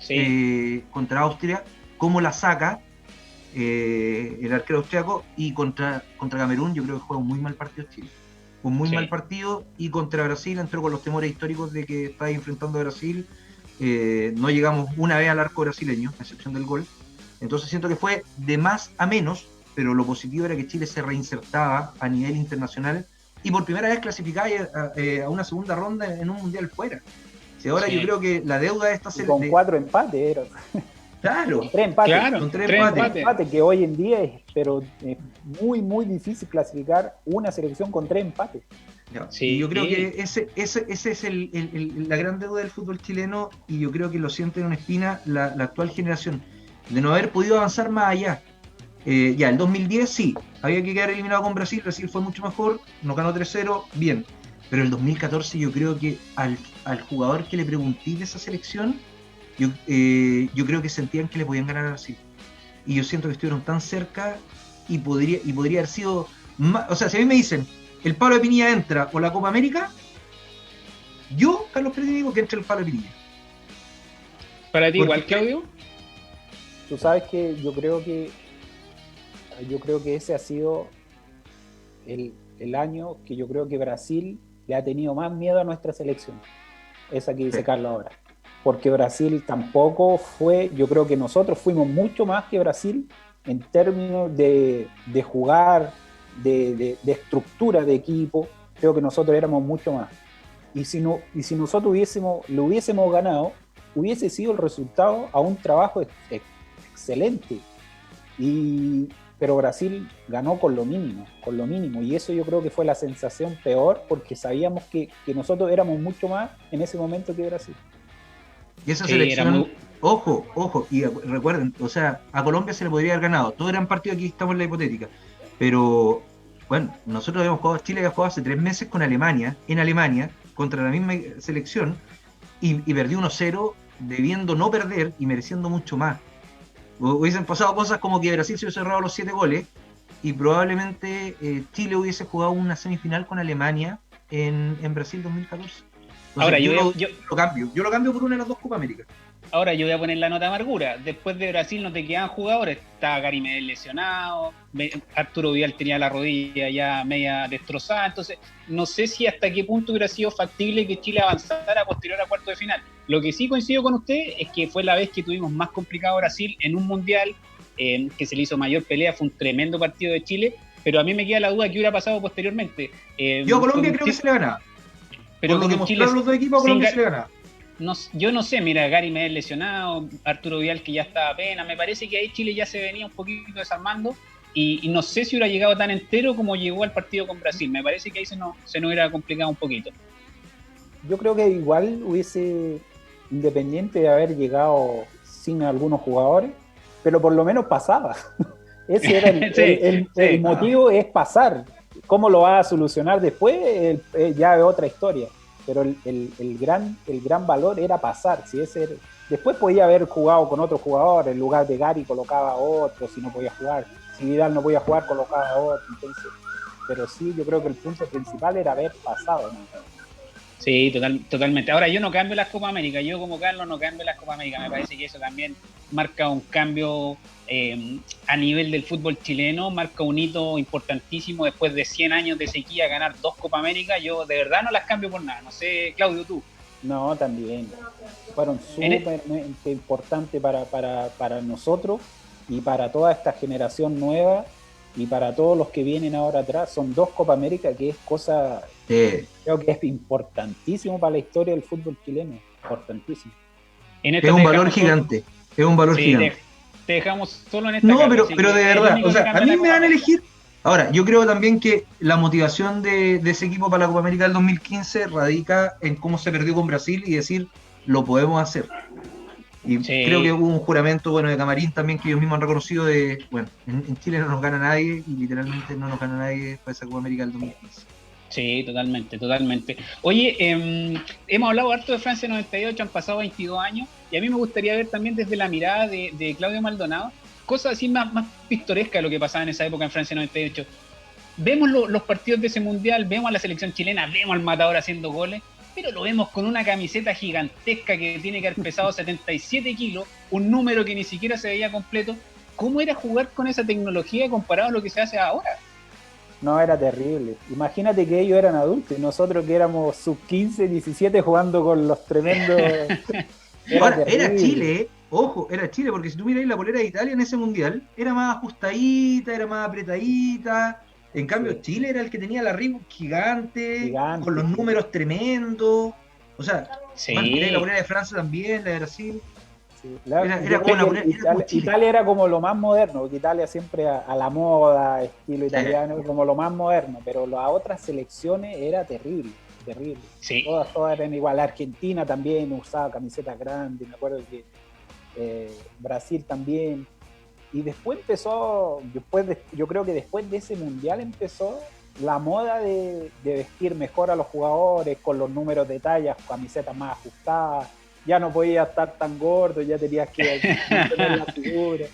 contra Austria, cómo la saca el arquero austriaco, y contra Camerún yo creo que juega un muy mal partido Chile. Un muy mal partido, y contra Brasil entró con los temores históricos de que está enfrentando a Brasil. No llegamos una vez al arco brasileño, a excepción del gol. Entonces siento que fue de más a menos, pero lo positivo era que Chile se reinsertaba a nivel internacional y por primera vez clasificaba a una segunda ronda en un mundial fuera. Si ahora yo creo que la deuda de esta selección... Con 4 empates era. Claro, con 3 empates. Claro, con 3 empates. Que hoy en día es muy difícil clasificar una selección con 3 empates. Y yo creo que ese es la gran deuda del fútbol chileno, y yo creo que lo siente en una espina la actual generación, de no haber podido avanzar más allá. El 2010 sí, había que quedar eliminado con Brasil fue mucho mejor, nos ganó 3-0, bien. pero el 2014 yo creo que al jugador que le pregunté de esa selección, yo creo que sentían que le podían ganar a Brasil. Y yo siento que estuvieron tan cerca y podría haber sido más, o sea, si a mí me dicen el Pablo de Pinilla entra o la Copa América, yo, Carlos Pérez, digo que entre el Pablo de Pinilla. ¿Para ti igual, Claudio? Tú sabes que yo creo que ese ha sido el año que yo creo que Brasil le ha tenido más miedo a nuestra selección. Esa que dice Carlos ahora. Porque Brasil tampoco fue, yo creo que nosotros fuimos mucho más que Brasil en términos de jugar, de estructura de equipo. Creo que nosotros éramos mucho más. Y si nosotros lo hubiésemos ganado, hubiese sido el resultado a un trabajo excelente. Pero Brasil ganó con lo mínimo, y eso yo creo que fue la sensación peor, porque sabíamos que nosotros éramos mucho más en ese momento que Brasil. Y esa selección, ojo, y recuerden, o sea, a Colombia se le podría haber ganado, todo eran partidos, aquí estamos en la hipotética, pero bueno, nosotros Chile había jugado hace 3 meses con Alemania, en Alemania, contra la misma selección, y perdió 1-0, debiendo no perder y mereciendo mucho más. Hubiesen pasado cosas como que Brasil se hubiese cerrado los 7 goles y probablemente Chile hubiese jugado una semifinal con Alemania en Brasil 2014. Entonces, ahora yo lo cambio por una de las 2 Copa América. Ahora yo voy a poner la nota amargura. Después de Brasil no te quedan jugadores. Estaba Gary Medel lesionado, Arturo Vidal tenía la rodilla ya media destrozada. Entonces no sé si hasta qué punto hubiera sido factible que Chile avanzara posterior a cuarto de final. Lo que sí coincido con usted es que fue la vez que tuvimos más complicado a Brasil en un mundial, que se le hizo mayor pelea. Fue un tremendo partido de Chile, pero a mí me queda la duda qué hubiera pasado posteriormente. Yo a Colombia creo que se le ganaba. Pero por lo que mostraron los 2 equipos, a Colombia se le ganaba. Yo no sé, mira, Gary Medel lesionado, Arturo Vidal que ya estaba apenas, me parece que ahí Chile ya se venía un poquito desarmando y no sé si hubiera llegado tan entero como llegó al partido con Brasil. Me parece que ahí se nos hubiera complicado un poquito. Yo creo que igual hubiese, independiente de haber llegado sin algunos jugadores, pero por lo menos pasaba. Ese era el motivo, es pasar. ¿Cómo lo va a solucionar después? Ya es otra historia. Pero el gran valor era pasar. Después podía haber jugado con otro jugador, en lugar de Gary colocaba a otro, si no podía jugar, si Vidal no podía jugar colocaba a otro. Entonces, pero sí, yo creo que el punto principal era haber pasado, ¿no? Sí, totalmente. Ahora, yo no cambio las Copa América, yo como Carlos no cambio las Copa América, me parece que eso también marca un cambio a nivel del fútbol chileno, marca un hito importantísimo después de 100 años de sequía, ganar 2 Copa América. Yo de verdad no las cambio por nada. No sé, Claudio, tú. No, también fueron súper importantes para nosotros y para toda esta generación nueva y para todos los que vienen ahora atrás. Son 2 Copa América, que es cosa, creo que es importantísimo para la historia del fútbol chileno, importantísimo. Es un valor gigante, es un valor gigante. Te dejamos solo en esta. No, pero de verdad, o sea, a mí me van a elegir. Ahora, yo creo también que la motivación de ese equipo para la Copa América del 2015 radica en cómo se perdió con Brasil y decir, lo podemos hacer. Y creo que hubo un juramento, de Camarín también, que ellos mismos han reconocido en Chile no nos gana nadie, y literalmente no nos gana nadie para esa Copa América del 2015. Sí, totalmente. Oye, hemos hablado harto de Francia 98, han pasado 22 años, y a mí me gustaría ver también desde la mirada de Claudio Maldonado, cosas así más pintorescas de lo que pasaba en esa época en Francia 98. Vemos los partidos de ese mundial, vemos a la selección chilena, vemos al Matador haciendo goles, pero lo vemos con una camiseta gigantesca que tiene que haber pesado 77 kilos, un número que ni siquiera se veía completo. ¿Cómo era jugar con esa tecnología comparado a lo que se hace ahora? No, era terrible. Imagínate que ellos eran adultos y nosotros que éramos sub-15, 17 jugando con los tremendos... Era Chile, ojo, era Chile, porque si tú miras la polera de Italia en ese mundial, era más ajustadita, era más apretadita. En cambio, Chile era el que tenía la Reebok gigante, con los números tremendos. O sea, la polera de Francia también, la de Brasil. Sí. Italia era como lo más moderno, porque Italia siempre a la moda, estilo italiano, como lo más moderno, pero las otras selecciones era terrible. Sí. Todas eran igual. Argentina también usaba camisetas grandes, me acuerdo que Brasil también. Y después empezó, yo creo que después de ese mundial empezó la moda de vestir mejor a los jugadores, con los números de tallas, camisetas más ajustadas, ya no podías estar tan gordo, ya tenías que mantener la figura.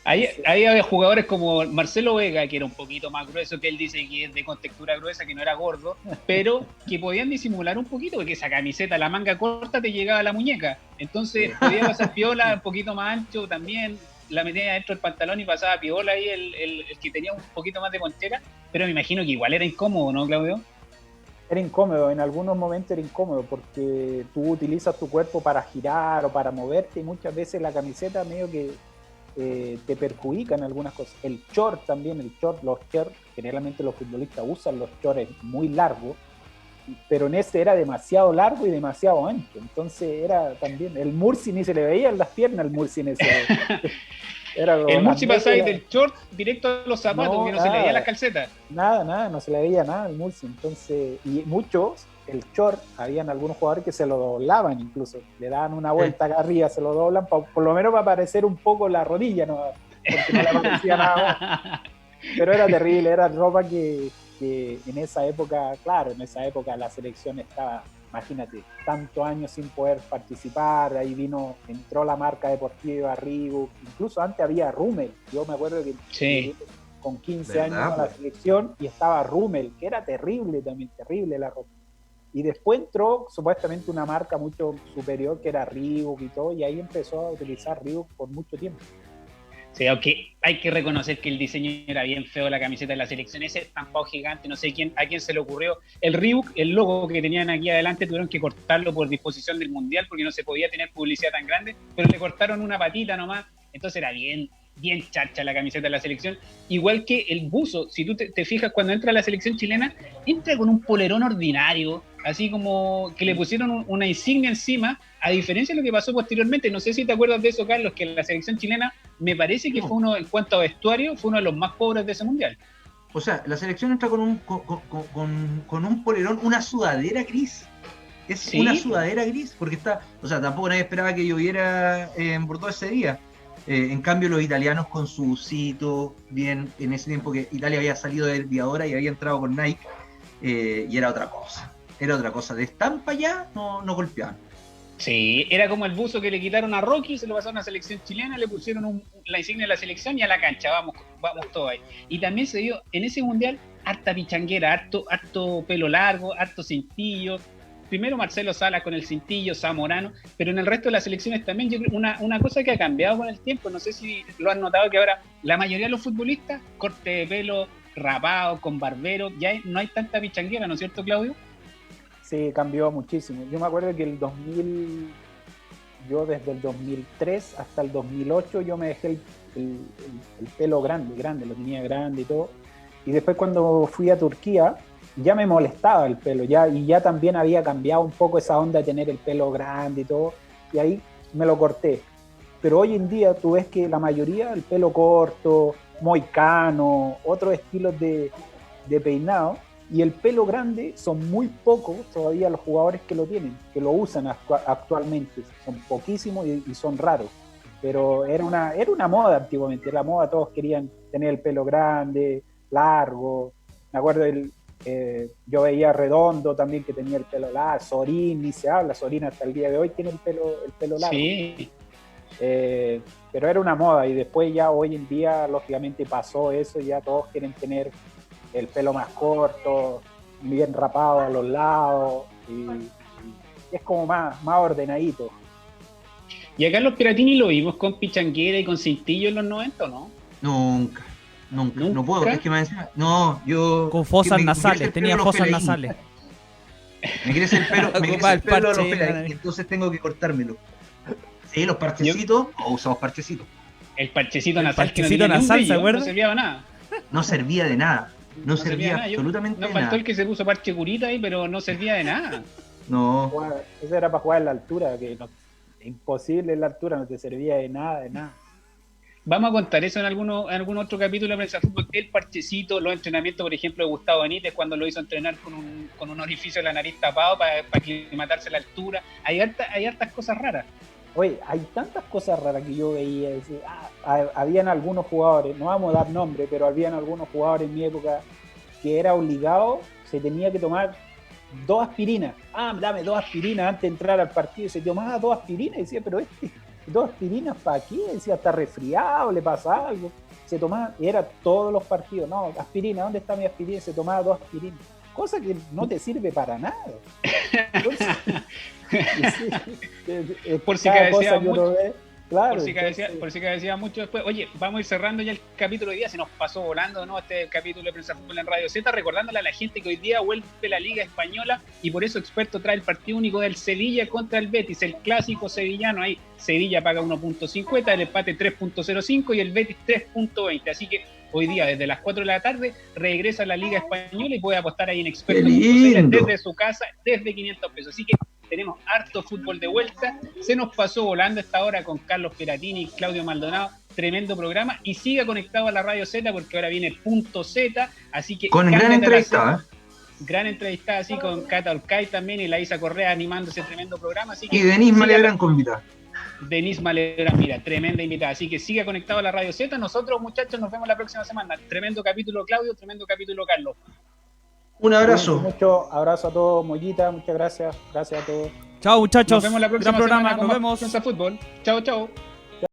Ahí había jugadores como Marcelo Vega, que era un poquito más grueso, que él dice que es de contextura gruesa, que no era gordo, pero que podían disimular un poquito, porque esa camiseta, la manga corta, te llegaba a la muñeca. Entonces podía pasar piola, un poquito más ancho también, la metía dentro del pantalón y pasaba piola ahí el que tenía un poquito más de ponchera, pero me imagino que igual era incómodo, ¿no, Claudio? Era incómodo, en algunos momentos era incómodo, porque tú utilizas tu cuerpo para girar o para moverte, y muchas veces la camiseta medio que te perjudican algunas cosas. El short también, los shorts, generalmente los futbolistas usan los shorts muy largos, pero en este era demasiado largo y demasiado ancho, entonces era también, el Murci ni se le veía en las piernas, el Murci en ese... el Murci pasaba del short directo a los zapatos, porque no se le veía las calcetas. Nada, no se le veía nada al Murci, entonces, y muchos, el short, habían algunos jugadores que se lo doblaban incluso, le daban una vuelta acá arriba, se lo doblan, por lo menos para aparecer un poco la rodilla, ¿no? Porque no le aparecía nada. Pero era terrible, era ropa que en esa época, claro, en esa época la selección estaba, imagínate, tantos años sin poder participar, ahí entró la marca deportiva Reebok, incluso antes había Rummel, yo me acuerdo que sí, con 15 años a la selección y estaba Rummel, que era terrible también, terrible la ropa. Y después entró supuestamente una marca mucho superior que era Reebok y todo, y ahí empezó a utilizar Reebok por mucho tiempo. Sí, aunque hay que reconocer que el diseño era bien feo, la camiseta de la selección, ese estampado gigante, no sé a quién se le ocurrió. El Reebok, el logo que tenían aquí adelante, tuvieron que cortarlo por disposición del Mundial porque no se podía tener publicidad tan grande, pero le cortaron una patita nomás, entonces era bien chacha la camiseta de la selección, igual que el buzo. Si tú te fijas, cuando entra a la selección chilena, entra con un polerón ordinario, así como que le pusieron una insignia encima, a diferencia de lo que pasó posteriormente. No sé si te acuerdas de eso, Carlos, que la selección chilena me parece que fue en cuanto a vestuario, fue uno de los más pobres de ese mundial. O sea, la selección entra con un polerón, una sudadera gris. Es ¿sí? Una sudadera gris, porque está, o sea, tampoco nadie esperaba que lloviera en Bordeaux ese día. En cambio, los italianos con su busito, bien, en ese tiempo que Italia había salido de Viadora y había entrado con Nike, y era otra cosa. Era otra cosa. De estampa ya no golpeaban. Sí, era como el buzo que le quitaron a Rocky, se lo pasaron a la selección chilena, le pusieron la insignia de la selección y a la cancha, vamos todos ahí. Y también se dio en ese mundial harta pichanguera, harto pelo largo, harto cintillo. Primero Marcelo Salas con el cintillo, Zamorano, pero en el resto de las selecciones también yo creo una cosa que ha cambiado con el tiempo, no sé si lo han notado, que ahora la mayoría de los futbolistas, corte de pelo, rapado, con barbero, ya no hay tanta pichanguera, ¿no es cierto, Claudio? Sí, cambió muchísimo. Yo me acuerdo que yo desde el 2003 hasta el 2008 yo me dejé el pelo grande, lo tenía grande y todo. Y después cuando fui a Turquía, ya me molestaba el pelo, y ya también había cambiado un poco esa onda de tener el pelo grande y todo, y ahí me lo corté. Pero hoy en día tú ves que la mayoría, el pelo corto, moicano, otros estilos de peinado, y el pelo grande son muy pocos todavía los jugadores que lo tienen, que lo usan actualmente, son poquísimos y son raros. Pero era una moda antiguamente, la moda, todos querían tener el pelo grande, largo. Me acuerdo yo veía Redondo también, que tenía el pelo largo, Sorín, ni se habla, Sorín hasta el día de hoy tiene el pelo largo. Sí. Pero era una moda, y después ya hoy en día lógicamente pasó eso, ya todos quieren tener el pelo más corto, bien rapado a los lados, y es como más ordenadito. ¿Y acá los Piratini lo vimos con pichanguera y con cintillo en los 90 o no? Nunca, no puedo, es que me decía, no, yo... Con fosas nasales, tenía fosas nasales. Me crece el pelo, a los Fellaini, entonces tengo que cortármelo. Sí, los parchecitos, usamos parchecitos. El parchecito nasal, parchecito nasal, ¿se acuerdan? No servía de nada. No servía de nada. No servía absolutamente de nada. Nos faltó el que se puso parche curita ahí, pero no servía de nada. No. Eso era para jugar en la altura, que imposible en la altura, no te servía de nada. Vamos a contar eso en algún otro capítulo de Prensa Fútbol. El parchecito, los entrenamientos, por ejemplo, de Gustavo Benítez, cuando lo hizo entrenar con un orificio de la nariz tapado para aclimatarse a la altura. Hay hartas cosas raras. Oye, hay tantas cosas raras que yo veía. Habían algunos jugadores, no vamos a dar nombre, pero habían algunos jugadores en mi época que era obligado, se tenía que tomar 2 aspirinas. Dame 2 aspirinas antes de entrar al partido. Y se tomaba 2 aspirinas y decía, pero 2 aspirinas ¿para qué? Decía, está resfriado, le pasa algo. Se tomaba, y era todos los partidos. No, aspirina, ¿dónde está mi aspirina? Se tomaba 2 aspirinas. Cosa que no te sirve para nada. Entonces, por si cabeceaba mucho. Claro, por si cabeceaba mucho después. Oye, vamos a ir cerrando ya el capítulo de hoy día. Se nos pasó volando, ¿no? Este capítulo de Prensa Fútbol en Radio Z, recordándole a la gente que hoy día vuelve la Liga Española y por eso Experto trae el partido único del Sevilla contra el Betis, el clásico sevillano. Ahí Sevilla paga 1.50, el empate 3.05 y el Betis 3.20. Así que hoy día, desde las 4 de la tarde, regresa a la Liga Española y puede apostar ahí en Experto.cl desde su casa, desde 500 pesos. Así que tenemos harto fútbol de vuelta. Se nos pasó volando esta hora con Carlos Peratini y Claudio Maldonado. Tremendo programa. Y siga conectado a la Radio Z porque ahora viene Punto Z. Así que con gran entrevista, gran entrevista así con Cata Orcay también y la Isa Correa animando ese tremendo programa. Así que y Denise Malebrán con invitada. Denise Malebrán, mira, tremenda invitada. Así que siga conectado a la Radio Z. Nosotros, muchachos, nos vemos la próxima semana. Tremendo capítulo, Claudio. Tremendo capítulo, Carlos. Un abrazo. Mucho abrazo a todos, Mollita. Muchas gracias. Gracias a todos. Chao, muchachos. Nos vemos la próxima Gran programa. semana con Nos vemos. Prensa Fútbol. Chao, chao.